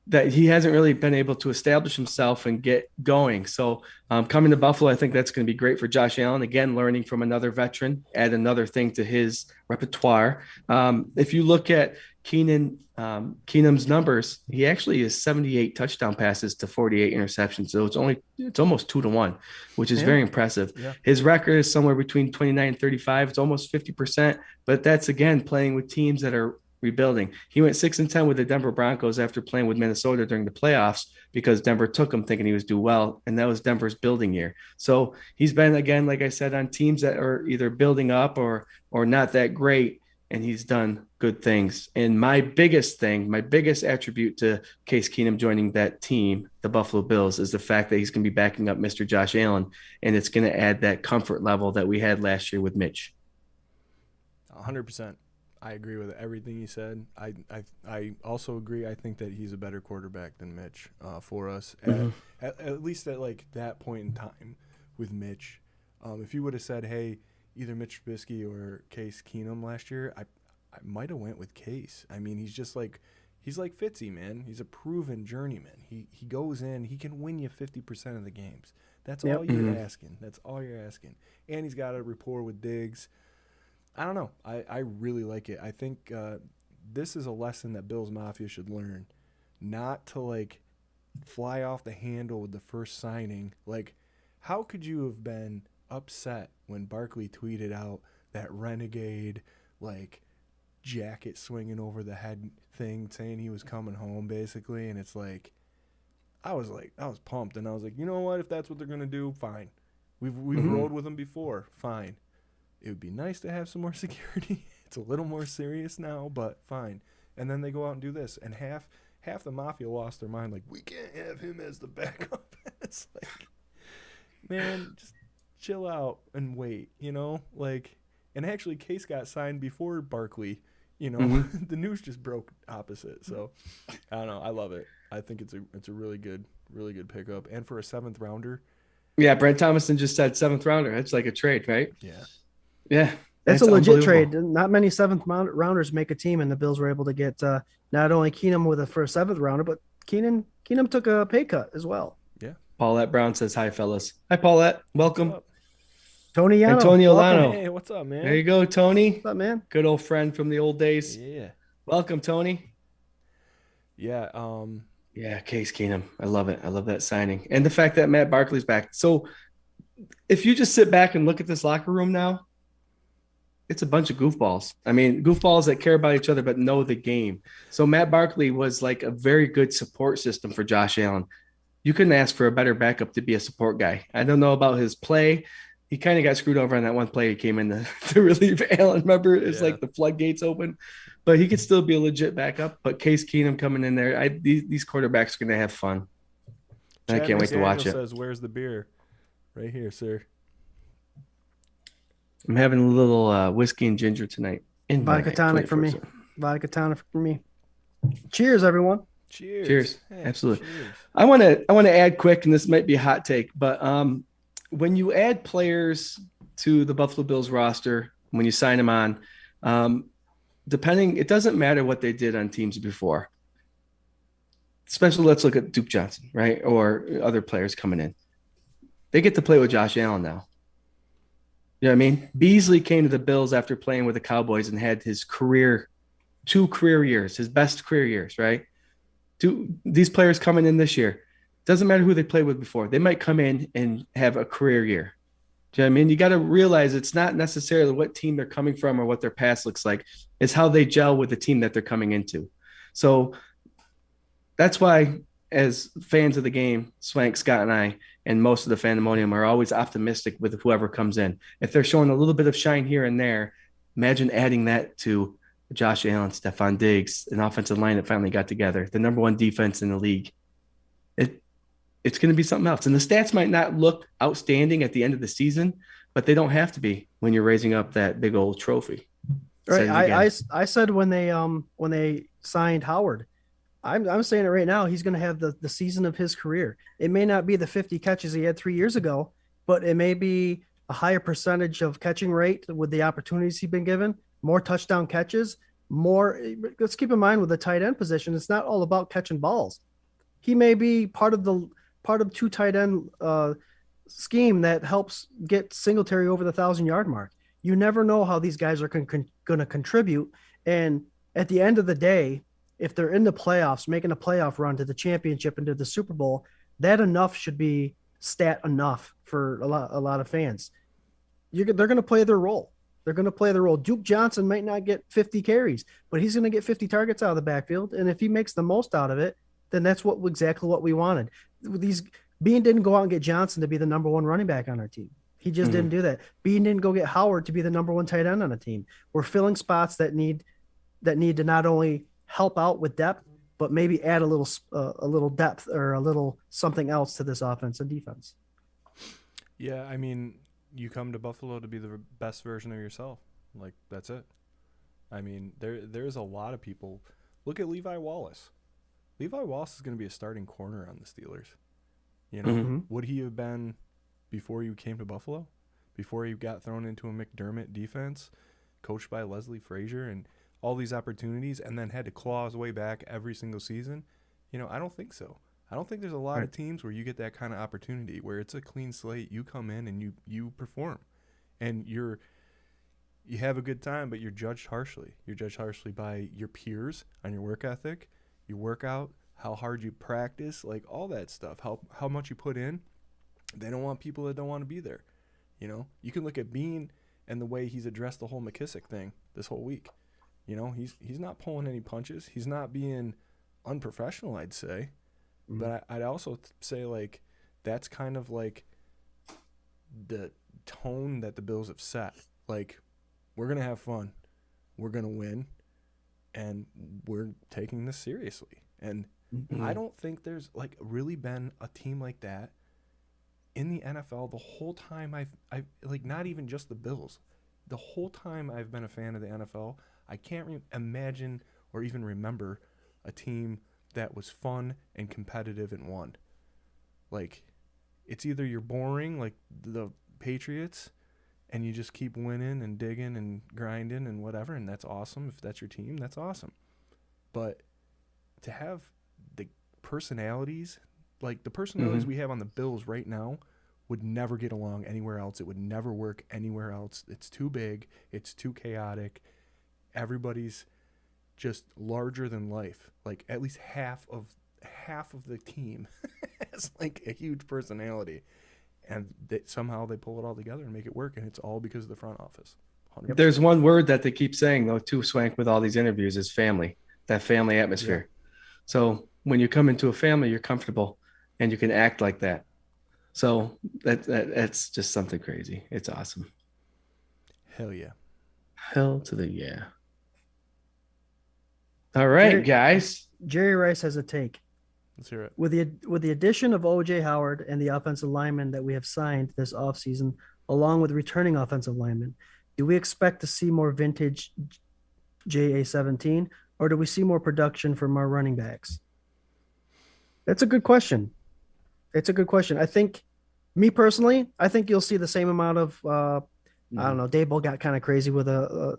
That he hasn't really been able to establish himself and get going. So coming to Buffalo, I think that's going to be great for Josh Allen. Again, learning from another veteran, add another thing to his repertoire. If you look at Keenum's numbers, he actually is 78 touchdown passes to 48 interceptions. So it's almost 2-1, which is very impressive. Yeah. His record is somewhere between 29 and 35. It's almost 50%, but that's again playing with teams that are rebuilding. He went 6-10 with the Denver Broncos after playing with Minnesota during the playoffs because Denver took him thinking he was do well, and that was Denver's building year. So he's been, again, like I said, on teams that are either building up or not that great, and he's done good things. And my biggest attribute to Case Keenum joining that team, the Buffalo Bills, is the fact that he's going to be backing up Mr. Josh Allen, and it's going to add that comfort level that we had last year with Mitch. 100%. I agree with everything you said. I also agree. I think that he's a better quarterback than Mitch for us, at least at like that point in time with Mitch. If you would have said, hey, either Mitch Trubisky or Case Keenum last year, I might have went with Case. I mean, he's like Fitzy, man. He's a proven journeyman. He goes in, he can win you 50% of the games. That's all you're asking. That's all you're asking. And he's got a rapport with Diggs. I don't know. I really like it. I think this is a lesson that Bills Mafia should learn. Not to, like, fly off the handle with the first signing. Like, how could you have been upset when Barkley tweeted out that renegade, like, jacket swinging over the head thing saying he was coming home, basically? And it's like, I was pumped. And I was like, you know what? If that's what they're going to do, fine. We've rolled with them before. Fine. It would be nice to have some more security. It's a little more serious now, but fine. And then they go out and do this. And half the Mafia lost their mind, like, we can't have him as the backup. It's like, man, just chill out and wait, you know? Like, and actually Case got signed before Barkley, you know. The news just broke opposite. So, I don't know. I love it. I think it's a really good pickup. And for a 7th rounder. Yeah, Brent Thomason just said 7th rounder. That's like a trade, right? Yeah. Yeah. That's a legit trade. Not many 7th rounders make a team, and the Bills were able to get not only Keenum for a 7th rounder, but Keenum took a pay cut as well. Yeah. Paulette Brown says, hi, fellas. Hi, Paulette. Welcome. Tony Yano. Antonio Lano. Hey, what's up, man? There you go, Tony. What's up, man? Good old friend from the old days. Yeah. Welcome, Tony. Yeah. Yeah, Case Keenum. I love it. I love that signing. And the fact that Matt Barkley's back. So if you just sit back and look at this locker room now, it's a bunch of goofballs. I mean, goofballs that care about each other but know the game. So Matt Barkley was like a very good support system for Josh Allen. You couldn't ask for a better backup to be a support guy. I don't know about his play. He kind of got screwed over on that one play. He came in to relieve Allen. Remember, it's like the floodgates open. But he could still be a legit backup. But Case Keenum coming in there, these quarterbacks are going to have fun. I can't wait to watch it. Says, "Where's the beer?" Right here, sir. I'm having a little whiskey and ginger tonight. Vodka tonic for me. Vodka tonic for me. Cheers, everyone. Cheers. Hey, absolutely. Cheers. I want to add quick, and this might be a hot take, but when you add players to the Buffalo Bills roster, when you sign them on, it doesn't matter what they did on teams before. Especially, let's look at Duke Johnson, right? Or other players coming in. They get to play with Josh Allen now. You know what I mean? Beasley came to the Bills after playing with the Cowboys and had his 2 career years, his best career years, right? these players coming in this year, doesn't matter who they played with before, they might come in and have a career year. Do you know what I mean? You got to realize it's not necessarily what team they're coming from or what their past looks like. It's how they gel with the team that they're coming into. So that's why, as fans of the game, Swank, Scott, and I, and most of the Fandemonium are always optimistic with whoever comes in. If they're showing a little bit of shine here and there, imagine adding that to Josh Allen, Stephon Diggs, an offensive line that finally got together, the number one defense in the league. It's going to be something else. And the stats might not look outstanding at the end of the season, but they don't have to be when you're raising up that big old trophy. Right. I said when they signed Howard, I'm saying it right now, he's going to have the season of his career. It may not be the 50 catches he had 3 years ago, but it may be a higher percentage of catching rate with the opportunities he's been given, more touchdown catches, more. Let's keep in mind with the tight end position, it's not all about catching balls. He may be part of two tight end scheme that helps get Singletary over the 1,000-yard mark. You never know how these guys are going to contribute. And at the end of the day, if they're in the playoffs, making a playoff run to the championship and to the Super Bowl, that enough should be stat enough for a lot of fans. They're going to play their role. They're going to play their role. Duke Johnson might not get 50 carries, but he's going to get 50 targets out of the backfield. And if he makes the most out of it, then that's exactly what we wanted. Bean didn't go out and get Johnson to be the number one running back on our team. He just didn't do that. Bean didn't go get Howard to be the number one tight end on the team. We're filling spots that need to not only help out with depth, but maybe add a little depth or a little something else to this offense and defense. Yeah, I mean, you come to Buffalo to be the best version of yourself. Like, that's it. I mean, there's a lot of people. Look at Levi Wallace. Levi Wallace is going to be a starting corner on the Steelers. You know, would he have been before you came to Buffalo? Before you got thrown into a McDermott defense, coached by Leslie Frazier, and all these opportunities, and then had to claw his way back every single season? You know, I don't think so. I don't think there's a lot of teams where you get that kind of opportunity, where it's a clean slate. You come in and you perform, and you have a good time, but you're judged harshly. You're judged harshly by your peers on your work ethic, your workout, how hard you practice, like all that stuff, how much you put in. They don't want people that don't want to be there. You know, you can look at Bean and the way he's addressed the whole McKissick thing this whole week. You know, he's not pulling any punches. He's not being unprofessional, I'd say. But I'd also say, like, that's kind of like the tone that the Bills have set. Like, we're going to have fun. We're going to win. And we're taking this seriously. And I don't think there's, like, really been a team like that in the NFL the whole time I've like, not even just the Bills. The whole time I've been a fan of the NFL, I can't imagine or even remember a team that was fun and competitive and won. Like, it's either you're boring, like the Patriots, and you just keep winning and digging and grinding and whatever, and that's awesome. If that's your team, that's awesome. But to have the personalities, like the personalities we have on the Bills right now, would never get along anywhere else. It would never work anywhere else. It's too big. It's too chaotic. Everybody's just larger than life. Like, at least half of the team has like a huge personality, and somehow they pull it all together and make it work. And it's all because of the front office. 100%. There's one word that they keep saying though too, Swank, with all these interviews, is family. That family atmosphere. Yeah. So when you come into a family, you're comfortable and you can act like that. So that's just something crazy. It's awesome. Hell yeah. Hell to the yeah. All right, guys. Jerry Rice has a take. Let's hear it. With the addition of O.J. Howard and the offensive linemen that we have signed this offseason, along with returning offensive linemen, do we expect to see more vintage JA-17, or do we see more production from our running backs? That's a good question. It's a good question. I think, me personally, I think you'll see the same amount of, I don't know, Daboll got kind of crazy with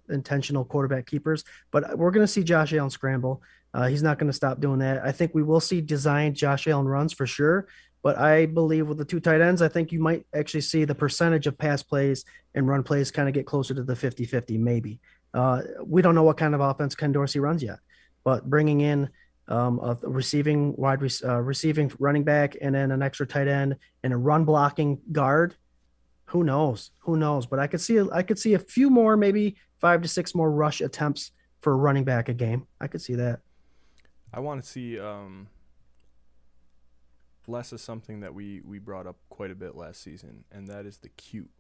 intentional quarterback keepers, but we're going to see Josh Allen scramble. He's not going to stop doing that. I think we will see designed Josh Allen runs for sure, but I believe with the two tight ends, I think you might actually see the percentage of pass plays and run plays kind of get closer to the 50-50 maybe. We don't know what kind of offense Ken Dorsey runs yet, but bringing in a receiving receiving running back, and then an extra tight end and a run blocking guard. Who knows? Who knows? But I could see a few more, maybe 5 to 6 more rush attempts for a running back a game. I could see that. I want to see less of something that we brought up quite a bit last season, and that is the cute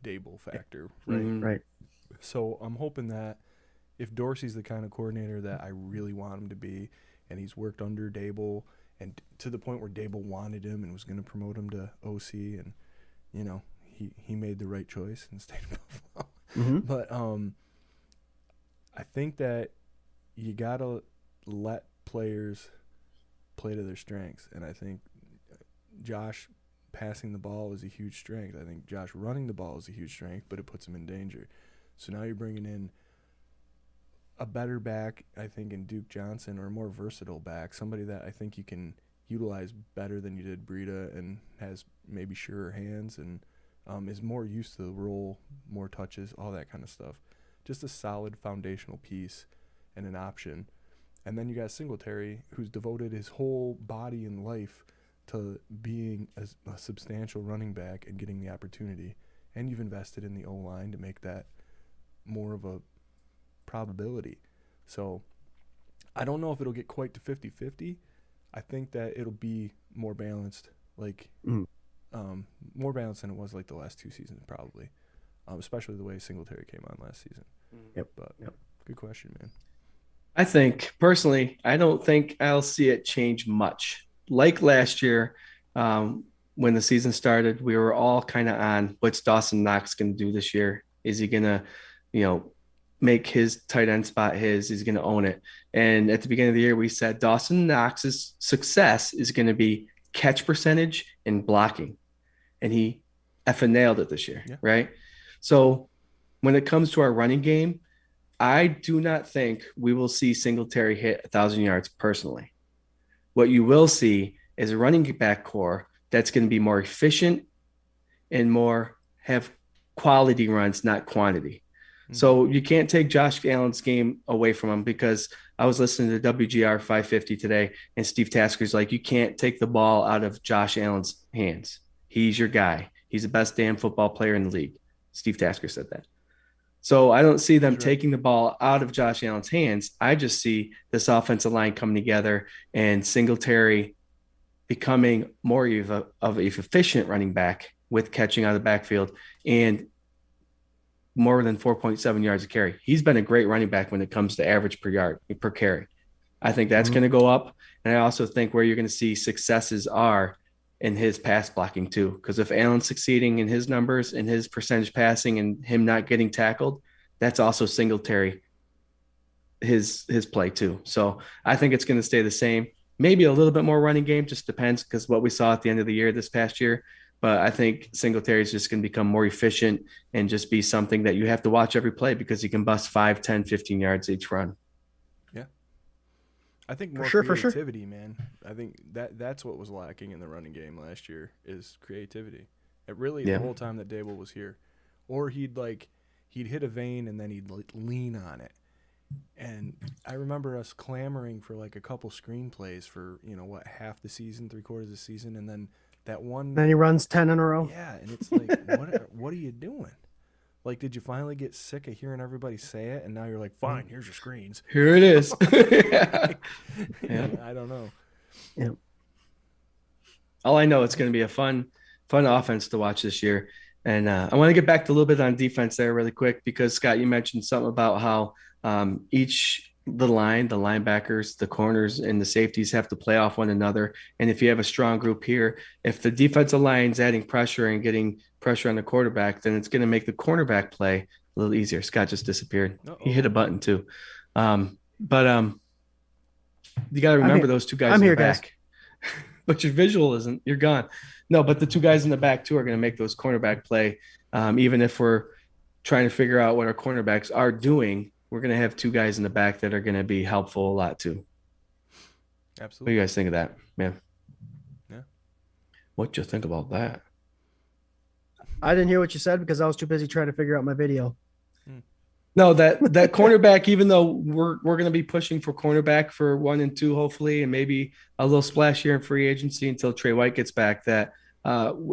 Dable factor, right? Mhm. Right. So I'm hoping that if Dorsey's the kind of coordinator that I really want him to be, and he's worked under Dable and to the point where Dable wanted him and was going to promote him to OC, and you know he made the right choice and stayed in Buffalo. Mm-hmm. But I think that you gotta let players play to their strengths, and I think Josh passing the ball is a huge strength. I think Josh running the ball is a huge strength, but it puts him in danger. So now you're bringing in a better back, I think, in Duke Johnson, or a more versatile back, somebody that I think you can utilize better than you did Breida, and has maybe surer hands and is more used to the role, more touches, all that kind of stuff. Just a solid foundational piece and an option. And then you got Singletary, who's devoted his whole body and life to being a substantial running back and getting the opportunity. And you've invested in the O-line to make that more of a probability. So I don't know if it'll get quite to 50-50. I think that it'll be more balanced, more balanced than it was like the last 2 seasons probably, especially the way Singletary came on last season. Yep. But good question, man. I think personally, I don't think I'll see it change much. Like last year, when the season started, we were all kind of on what's Dawson Knox going to do this year. Is he going to, make his tight end spot his? He's going to own it. And at the beginning of the year, we said Dawson Knox's success is going to be catch percentage and blocking. And he effing nailed it this year, right? So when it comes to our running game, I do not think we will see Singletary hit 1,000 yards personally. What you will see is a running back core that's going to be more efficient and more have quality runs, not quantity. Mm-hmm. So you can't take Josh Allen's game away from him, because I was listening to WGR 550 today, and Steve Tasker's like, you can't take the ball out of Josh Allen's hands. He's your guy. He's the best damn football player in the league. Steve Tasker said that. So I don't see them taking the ball out of Josh Allen's hands. I just see this offensive line coming together and Singletary becoming more of a efficient running back with catching out of the backfield and more than 4.7 yards a carry. He's been a great running back when it comes to average per carry. I think that's going to go up. And I also think where you're going to see successes are in his pass blocking too. Because if Allen's succeeding in his numbers and his percentage passing and him not getting tackled, that's also Singletary, his play too. So I think it's going to stay the same. Maybe a little bit more running game, just depends, because what we saw at the end of the year this past year. But I think Singletary is just going to become more efficient and just be something that you have to watch every play, because he can bust 5, 10, 15 yards each run. Yeah. I think more creativity, man. I think that's what was lacking in the running game last year is creativity. It really, the whole time that Dable was here. Or he'd hit a vein and then he'd lean on it. And I remember us clamoring for like a couple screenplays for, half the season, 3/4 of the season, and then that one. Then he runs 10 in a row. Yeah, and it's like, what are you doing? Like, did you finally get sick of hearing everybody say it, and now you're like, fine, here's your screens. Here it is. Yeah. I don't know. Yeah. All I know, it's going to be a fun offense to watch this year. And I want to get back to a little bit on defense there really quick, because Scott, you mentioned something about how the linebackers, the corners, and the safeties have to play off one another. And if you have a strong group here, if the defensive line's adding pressure and getting pressure on the quarterback, then it's going to make the cornerback play a little easier. Scott just disappeared. Uh-oh. He hit a button too. But you got to remember those two guys in the back. But your visual isn't. You're gone. No, but the two guys in the back too are going to make those cornerback play. Even if we're trying to figure out what our cornerbacks are doing, we're going to have two guys in the back that are going to be helpful a lot too. Absolutely. What do you guys think of that, man? Yeah. What do you think about that? I didn't hear what you said because I was too busy trying to figure out my video. No, that cornerback, even though we're going to be pushing for cornerback for 1 and 2, hopefully, and maybe a little splash here in free agency until Trey White gets back, that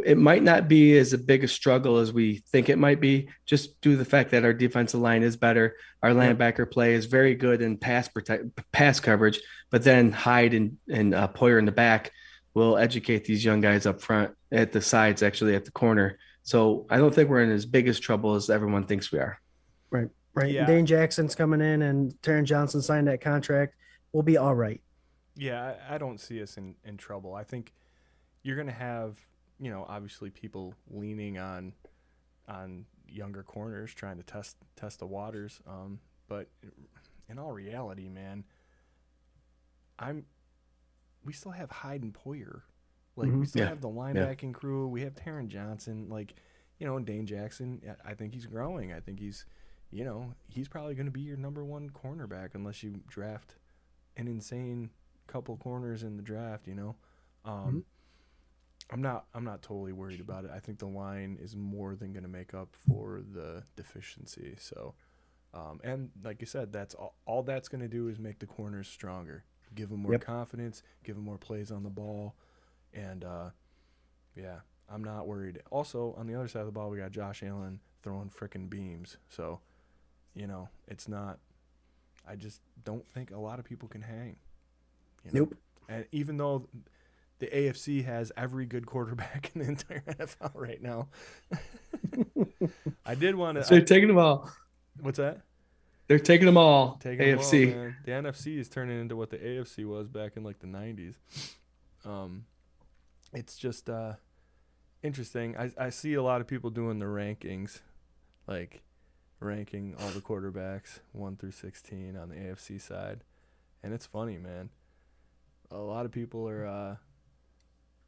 it might not be as a big a struggle as we think it might be, just due to the fact that our defensive line is better. Our linebacker play is very good in pass coverage, but then Hyde and Poyer in the back will educate these young guys up front at the sides, actually at the corner. So I don't think we're in as big as trouble as everyone thinks we are. Right. Right. Yeah. Dane Jackson's coming in and Taron Johnson signed that contract. We'll be all right. Yeah, I don't see us in trouble. I think you're going to have, obviously people leaning on younger corners trying to test the waters. But in all reality, man, we still have Hyde and Poyer. Like, we still have the linebacking crew. We have Taron Johnson. Like, and Dane Jackson, I think he's growing. I think he's probably going to be your number one cornerback unless you draft an insane couple corners in the draft, I'm not totally worried about it. I think the line is more than going to make up for the deficiency. So, and like you said, that's all that's going to do is make the corners stronger, give them more confidence, give them more plays on the ball. And, I'm not worried. Also, on the other side of the ball, we got Josh Allen throwing frickin' beams. So, it's not – I just don't think a lot of people can hang. Nope. And even though the AFC has every good quarterback in the entire NFL right now, I did want to – So they're taking them all. What's that? They're taking them all. Taking them AFC. all, man. The NFC is turning into what the AFC was back in like the 90s. It's just interesting. I see a lot of people doing the rankings, like ranking all the quarterbacks 1 through 16 on the AFC side, and it's funny, man. A lot of people are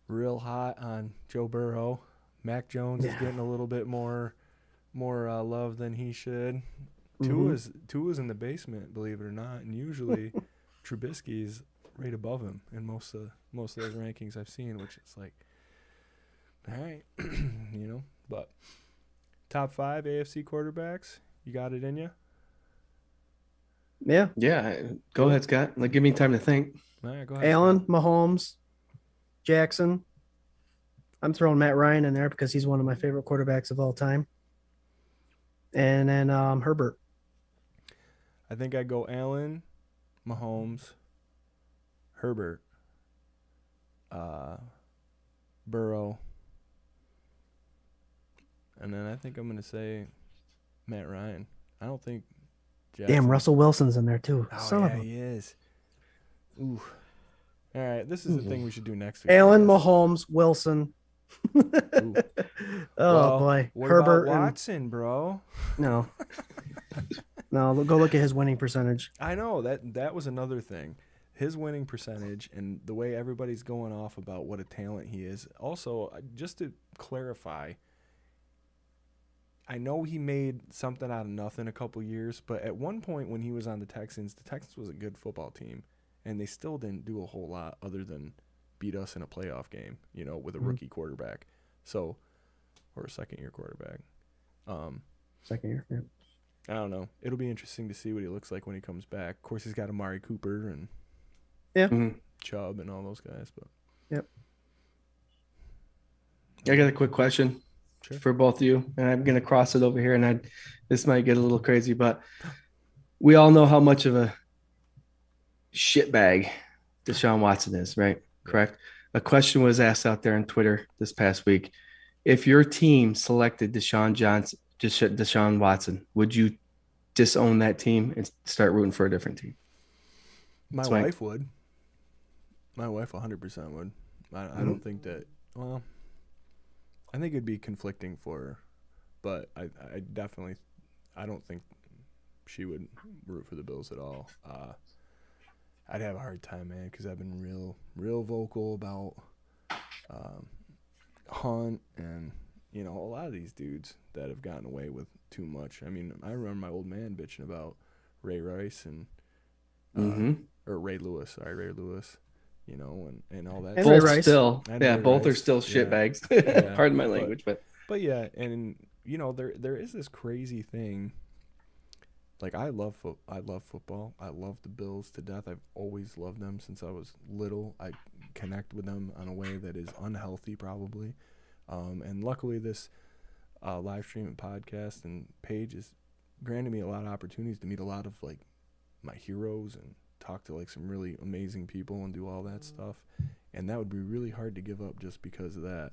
real hot on Joe Burrow. Mac Jones is getting a little bit more love than he should. Tua's in the basement, believe it or not, and usually Trubisky's right above him in most of those rankings I've seen, which is like, all right, But top 5 AFC quarterbacks, you got it in you? Yeah. Yeah. Go ahead, Scott. Like, give me time to think. All right, go ahead. Allen, Scott. Mahomes, Jackson. I'm throwing Matt Ryan in there because he's one of my favorite quarterbacks of all time. And then Herbert. I think I go Allen, Mahomes, Herbert, Burrow, and then I think I'm going to say Matt Ryan. I don't think Jackson. Damn, Russell Wilson's in there too. Oh, Son of a... he is. Ooh. All right, this is the thing we should do next week. Allen, Mahomes, Wilson. Oh, boy. What Herbert about Watson, bro? No. No, go look at his winning percentage. I know. That was another thing. His winning percentage and the way everybody's going off about what a talent he is. Also, just to clarify, I know he made something out of nothing a couple years, but at one point when he was on the Texans was a good football team, and they still didn't do a whole lot other than beat us in a playoff game, with a rookie quarterback. So, or a second-year quarterback. Second year, yeah. I don't know. It'll be interesting to see what he looks like when he comes back. Of course, he's got Amari Cooper and Chubb and all those guys. But I got a quick question for both of you, and I'm going to cross it over here, and this might get a little crazy, but we all know how much of a shitbag Deshaun Watson is, right? Correct? A question was asked out there on Twitter this past week. If your team selected Deshaun Watson, would you disown that team and start rooting for a different team? My wife would. My wife 100% would. I don't think that. Well, I think it'd be conflicting for her, but I definitely. I don't think she would root for the Bills at all. I'd have a hard time, man, because I've been real vocal about Hunt and a lot of these dudes that have gotten away with too much. I mean, I remember my old man bitching about Ray Rice and or Ray Lewis. Sorry, Ray Lewis. And all that. And Both Ray Rice. still, And yeah, Ray both are Rice. still shitbags. Pardon my language, but yeah, and there is this crazy thing Like I love football. I love the Bills to death. I've always loved them since I was little. I connect with them in a way that is unhealthy probably. And luckily this live stream and podcast and page has granted me a lot of opportunities to meet a lot of like my heroes and talk to like some really amazing people and do all that stuff. And that would be really hard to give up just because of that.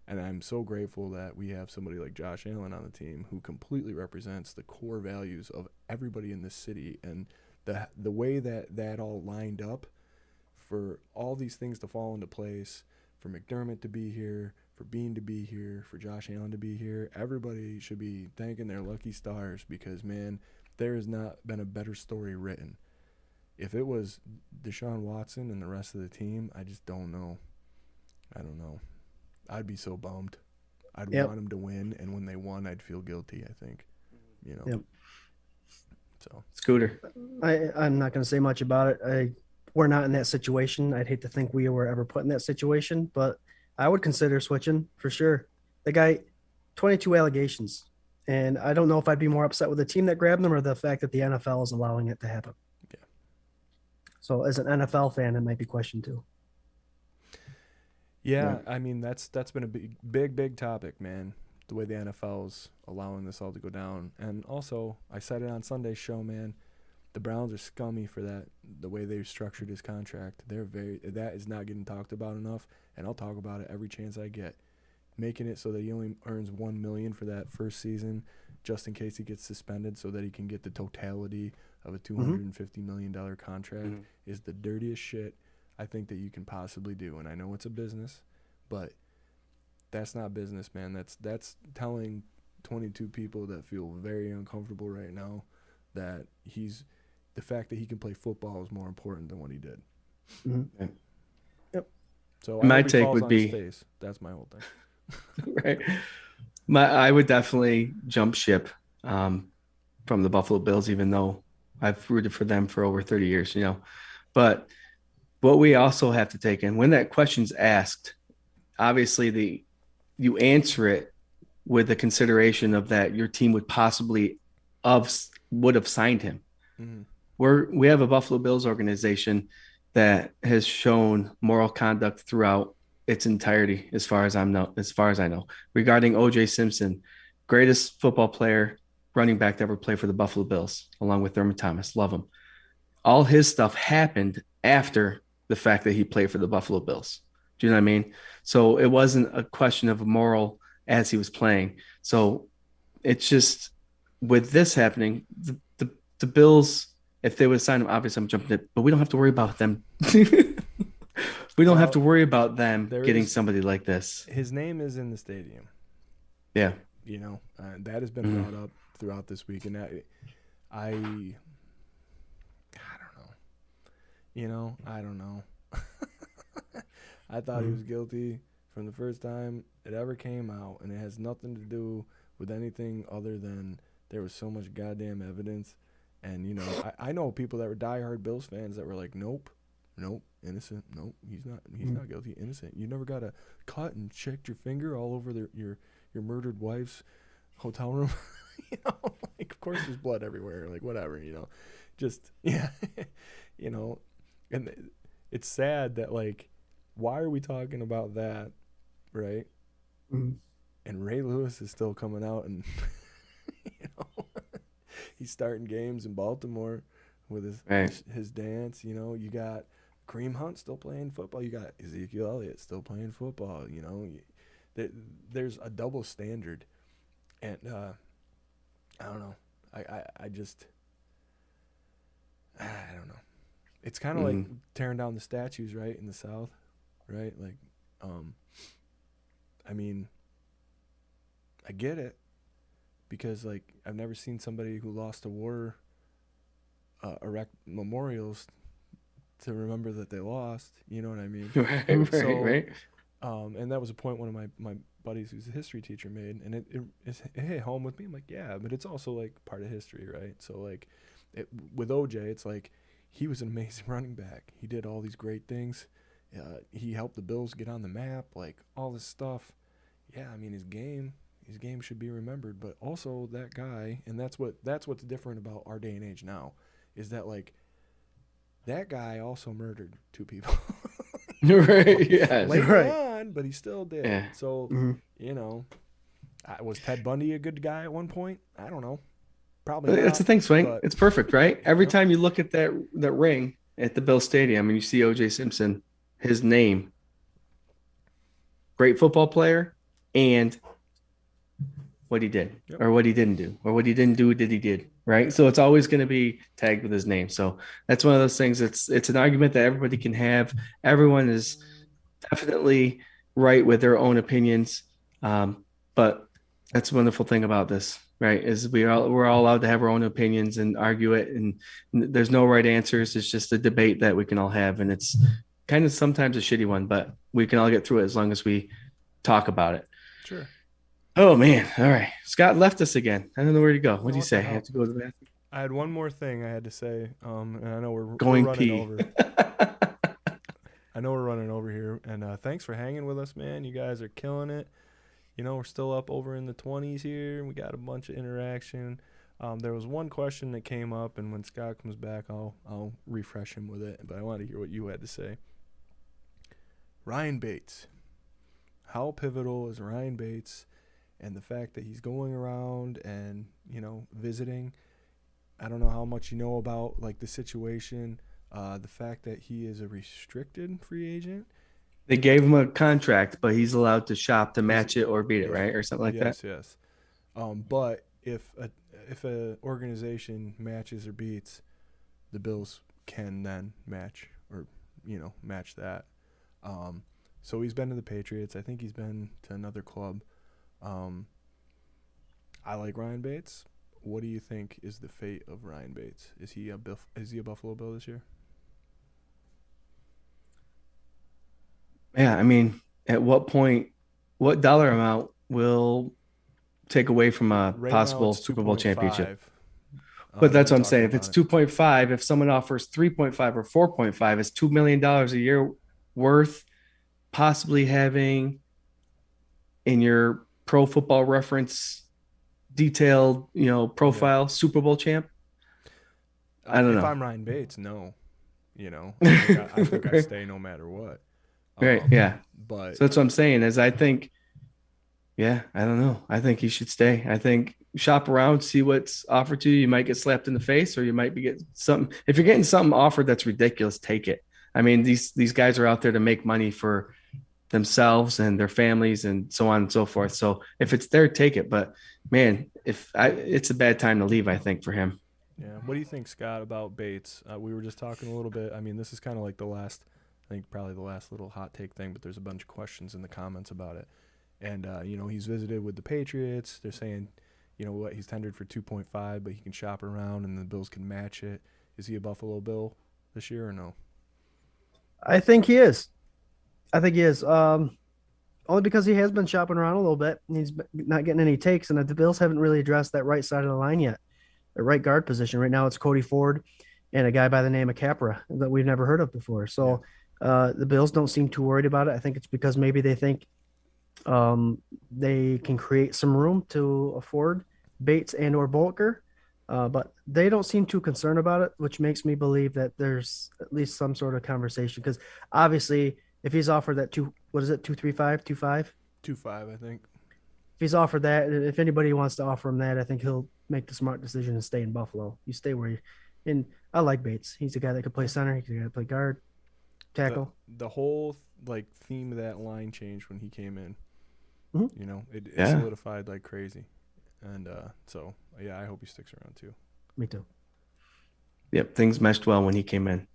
And I'm so grateful that we have somebody like Josh Allen on the team who completely represents the core values of everybody in this city. And the way that all lined up for all these things to fall into place, for McDermott to be here, for Bean to be here, for Josh Allen to be here, everybody should be thanking their lucky stars because, man, there has not been a better story written. If it was Deshaun Watson and the rest of the team, I just don't know. I don't know. I'd be so bummed. I'd want them to win, and when they won, I'd feel guilty, I think. You know? Yep. So, Scooter. I'm not going to say much about it. We're not in that situation. I'd hate to think we were ever put in that situation, but I would consider switching for sure. The guy, 22 allegations, and I don't know if I'd be more upset with the team that grabbed them or the fact that the NFL is allowing it to happen. Yeah. So as an NFL fan, it might be questioned too. Yeah, I mean that's been a big topic, man. The way the NFL's allowing this all to go down, and also I said it on Sunday's show, man. The Browns are scummy for that. The way they've structured his contract, that is not getting talked about enough, and I'll talk about it every chance I get. Making it so that he only earns $1 million for that first season, just in case he gets suspended, so that he can get the totality of a $250 million contract, is the dirtiest shit I think that you can possibly do. And I know it's a business, but that's not business, man. That's telling 22 people that feel very uncomfortable right now that the fact that he can play football is more important than what he did. Mm-hmm. Yep. So my take would be face. That's my whole thing. Right. I would definitely jump ship from the Buffalo Bills, even though I've rooted for them for over 30 years, you know. But what we also have to take in when that question's asked, obviously you answer it with the consideration of that your team would possibly would have signed him. Mm-hmm. We have a Buffalo Bills organization that has shown moral conduct throughout its entirety, as far as I know, regarding O.J. Simpson, greatest football player, running back to ever play for the Buffalo Bills, along with Thurman Thomas. Love him. All his stuff happened after the fact that he played for the Buffalo Bills. Do you know what I mean? So it wasn't a question of moral as he was playing. So it's just with this happening, the Bills, if they would sign him, obviously I'm jumping it, but we don't have to worry about them. We don't have to worry about them getting somebody like this. His name is in the stadium. Yeah. You know, that has been brought up throughout this week, and I don't know. You know, I don't know. I thought he was guilty from the first time it ever came out, and it has nothing to do with anything other than there was so much goddamn evidence. And, you know, I know people that were diehard Bills fans that were like, nope, innocent. Nope, he's not guilty, innocent. You never got a cut and checked your finger all over your murdered wife's hotel room. You know, like, of course there's blood everywhere. Like, whatever, you know. Just, yeah, you know. And it's sad that, like, why are we talking about that, right? Mm-hmm. And Ray Lewis is still coming out and, you know, he's starting games in Baltimore with his dance. You know, you got Kareem Hunt still playing football. You got Ezekiel Elliott still playing football. You know, there's a double standard, and I don't know. I just I don't know. It's kind of like tearing down the statues, right, in the South, right? Like, I mean, I get it, because, like, I've never seen somebody who lost a war erect memorials to remember that they lost. You know what I mean? Right. And that was a point one of my buddies who's a history teacher made, and it hit home with me. I'm like, yeah, but it's also, like, part of history, right? So, like, with OJ, it's like he was an amazing running back. He did all these great things. He helped the Bills get on the map, like, all this stuff. Yeah, I mean, his game, his game should be remembered. But also that guy, and that's what's different about our day and age now, is that like that guy also murdered 2 people. Right. Yeah. Later on, but he still did. Yeah. So you know, was Ted Bundy a good guy at one point? I don't know. Probably not. That's the thing, Swank. But It's perfect, right? Every time you look at that ring at the Bill Stadium and you see O.J. Simpson, his name, great football player, and what he did, or what he didn't do, or what he didn't do, did he did, right? So it's always going to be tagged with his name. So that's one of those things. It's an argument that everybody can have. Everyone is definitely right with their own opinions, but that's the wonderful thing about this, right? Is we're all allowed to have our own opinions and argue it, and there's no right answers. It's just a debate that we can all have, and it's kind of sometimes a shitty one, but we can all get through it as long as we talk about it. Sure. Oh man! All right, Scott left us again. I don't know where to go. What do you What say? the I hell? have to go to the bathroom. I had one more thing I had to say, and I know we're Going running pee. over. I know we're running over here, and thanks for hanging with us, man. You guys are killing it. You know, we're still up over in the 20s here, and we got a bunch of interaction. There was one question that came up, and when Scott comes back, I'll refresh him with it. But I wanted to hear what you had to say. Ryan Bates. How pivotal is Ryan Bates, and the fact that he's going around and, you know, visiting? I don't know how much you know about, like, the situation, the fact that he is a restricted free agent. They gave him a contract, but he's allowed to shop to match it or beat it, right, or something like that. Yes. But if a organization matches or beats, the Bills can then match or, you know, match that. So he's been to the Patriots. I think he's been to another club. I like Ryan Bates. What do you think is the fate of Ryan Bates? Is he a Buffalo Bill this year? Yeah, I mean, at what point, what dollar amount will take away from a Right possible now it's Super Bowl 2.5. championship? But that's what I'm saying. If it's 2.5, if someone offers 3.5 or 4.5, it's $2 million a year worth possibly having in your Pro Football Reference detailed, you know, profile Super Bowl champ. I don't know. If I'm Ryan Bates, no. You know, I think I stay no matter what. Right. Yeah. But So that's what I'm saying is I think, I don't know. I think he should stay. I think shop around, see what's offered to you. You might get slapped in the face, or you might be getting something. If you're getting something offered that's ridiculous, take it. I mean, these guys are out there to make money for themselves and their families and so on and so forth. So if it's there, take it. But man, it's a bad time to leave, I think, for him. yeah, what do you think, Scott, about Bates? We were just talking a little bit. I mean, this is kind of like probably the last little hot take thing, but there's a bunch of questions in the comments about it. And, you know, he's visited with the Patriots. They're saying, you know what, he's tendered for 2.5, but he can shop around and the Bills can match it. Is he a Buffalo Bill this year or no? I think he is. Only because he has been shopping around a little bit. And he's not getting any takes, and the Bills haven't really addressed that right side of the line yet. The right guard position right now, it's Cody Ford and a guy by the name of Capra that we've never heard of before. So the Bills don't seem too worried about it. I think it's because maybe they think they can create some room to afford Bates and or Bolker. But they don't seem too concerned about it, which makes me believe that there's at least some sort of conversation. Because obviously, if he's offered that 2.35, 2.5? 2.5, I think. If he's offered that, if anybody wants to offer him that, I think he'll make the smart decision and stay in Buffalo. You stay where you. And I like Bates. He's a guy that could play center. He's a guy that play guard, tackle. The whole theme of that line changed when he came in. Mm-hmm. You know, it solidified like crazy. And so, yeah, I hope he sticks around too. Me too. Yep, things meshed well when he came in.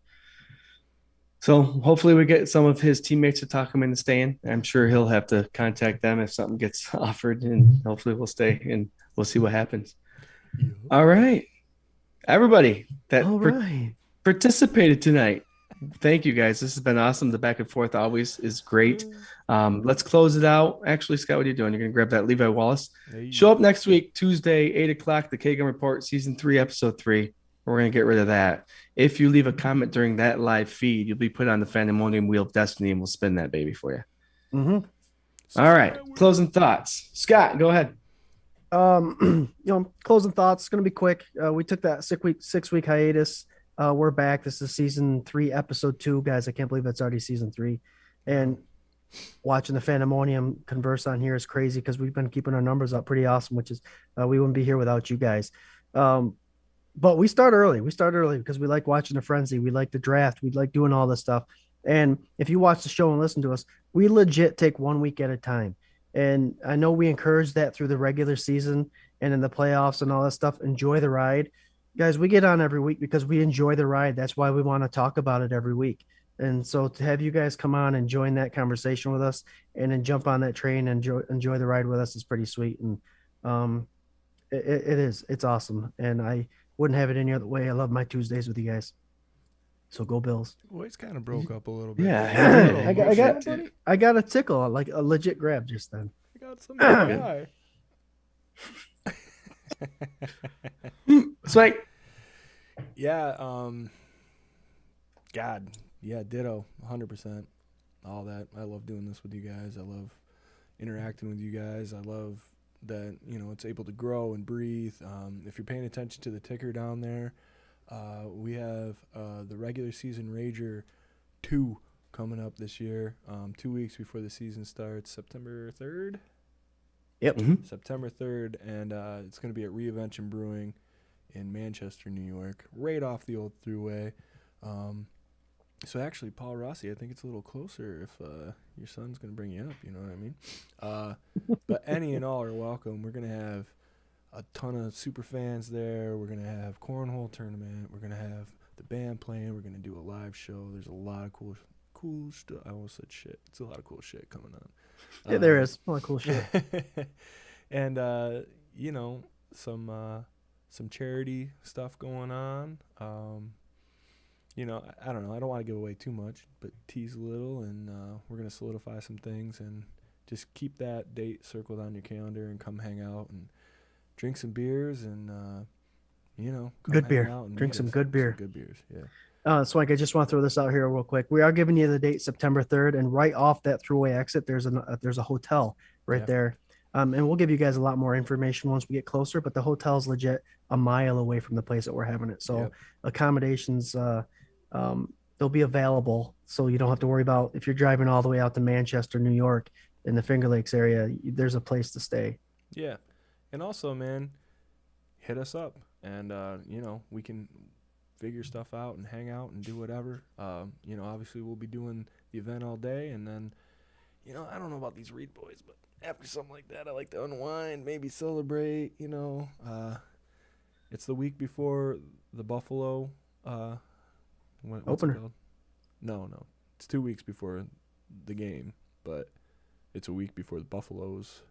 So hopefully we get some of his teammates to talk him into staying. I'm sure he'll have to contact them if something gets offered, and hopefully we'll stay and we'll see what happens. Yep. All right. Everybody that All participated tonight, thank you guys. This has been awesome. The back and forth always is great. Let's close it out. Actually, Scott, what are you doing? You're going to grab that Levi Wallace. Hey. Show up next week, Tuesday, 8 o'clock, the Kagan Report, Season 3, Episode 3. We're going to get rid of that. If you leave a comment during that live feed, you'll be put on the Fandemonium Wheel of Destiny, and we'll spin that baby for you. Mm-hmm. All right. Closing thoughts. Scott, go ahead. Closing thoughts. It's going to be quick. We took that 6-week hiatus. We're back. This is season 3, episode 2, guys. I can't believe that's already season 3. And watching the Fandemonium converse on here is crazy because we've been keeping our numbers up pretty awesome, which is we wouldn't be here without you guys. But we start early. We start early because we like watching the frenzy. We like the draft. We like doing all this stuff. And if you watch the show and listen to us, we legit take 1 week at a time. And I know we encourage that through the regular season and in the playoffs and all that stuff. Enjoy the ride. Guys, we get on every week because we enjoy the ride. That's why we want to talk about it every week. And so to have you guys come on and join that conversation with us and then jump on that train and enjoy the ride with us is pretty sweet. And it's awesome. And I wouldn't have it any other way. I love my Tuesdays with you guys. So go Bills. Voice kind of broke up a little bit. Yeah. I got a tickle, like a legit grab just then. I got some guy. Swank. Yeah. God. Yeah. Ditto. 100%. All that. I love doing this with you guys. I love interacting with you guys. I love that, it's able to grow and breathe. If you're paying attention to the ticker down there, we have the regular season Rager 2 coming up this year, 2 weeks before the season starts, September 3rd. Yep. Mm-hmm. September 3rd, and it's going to be at Reinvention Brewing in Manchester, New York, right off the old thruway. So actually, Paul Rossi, I think it's a little closer if your son's going to bring you up, you know what I mean? But any and all are welcome. We're going to have a ton of super fans there. We're going to have cornhole tournament. We're going to have the band playing. We're going to do a live show. There's a lot of cool stuff. I almost said shit. It's a lot of cool shit coming on. Yeah, there is a lot of cool shit. And some charity stuff going on. I don't know. I don't want to give away too much, but tease a little, and we're going to solidify some things and just keep that date circled on your calendar and come hang out and drink some beers and, good beer. Drink some good beer. Some good beers, yeah. Swank, I just want to throw this out here real quick. We are giving you the date September 3rd, and right off that thruway exit, there's a hotel right there. And we'll give you guys a lot more information once we get closer, but the hotel's legit a mile away from the place that we're having it. So accommodations, they'll be available. So you don't have to worry about if you're driving all the way out to Manchester, New York in the Finger Lakes area, there's a place to stay. Yeah. And also, man, hit us up and, we can figure stuff out and hang out and do whatever. Obviously we'll be doing the event all day. And then, I don't know about these Reed boys, but after something like that, I like to unwind, maybe celebrate, It's the week before the Buffalo what's opener. It called? No. It's 2 weeks before the game, but it's a week before the Buffaloes.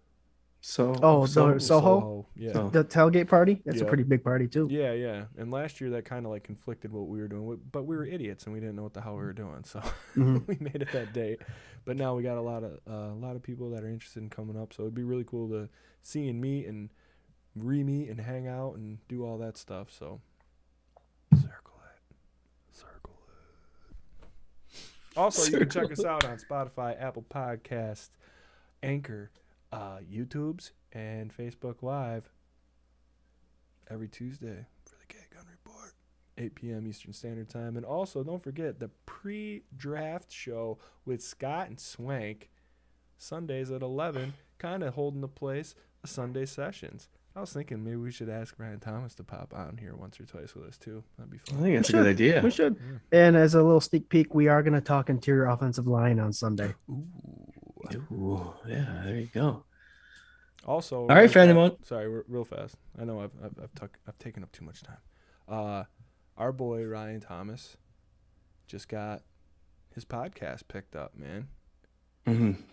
Soho? Yeah. The tailgate party? That's a pretty big party, too. Yeah. And last year that kind of like conflicted what we were doing, but we were idiots and we didn't know what the hell we were doing, so we made it that date. But now we got a lot of people that are interested in coming up, so it'd be really cool to see and meet and re-meet and hang out and do all that stuff. So circle it. Also, you can check us out on Spotify, Apple Podcasts, Anchor, YouTubes, and Facebook Live every Tuesday for the Gay Gun Report, 8 p.m. Eastern Standard Time. And also, don't forget the pre-draft show with Scott and Swank, Sundays at 11, kind of holding the place of Sunday sessions. I was thinking maybe we should ask Ryan Thomas to pop on here once or twice with us, too. That'd be fun. I think that's a good idea. We should. Yeah. And as a little sneak peek, we are going to talk interior offensive line on Sunday. Ooh, yeah, there you go. Also, all right, Fandemonium. Sorry, real fast. I know I've taken up too much time. Our boy Ryan Thomas just got his podcast picked up, man.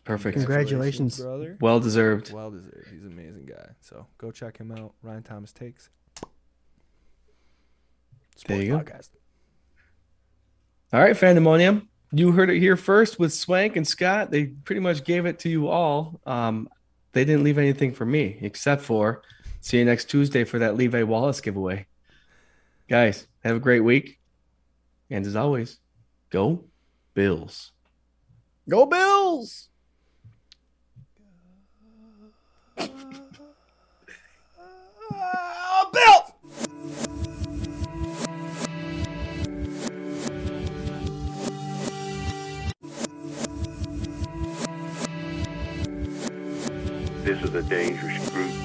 Perfect. Congratulations, brother. Well deserved. He's an amazing guy. So go check him out. Ryan Thomas Takes. There you podcast. All right, Fandemonium. You heard it here first with Swank and Scott. They pretty much gave it to you all. They didn't leave anything for me except for see you next Tuesday for that Levi Wallace giveaway. Guys, have a great week. And as always, go Bills. Go Bills! This is a dangerous group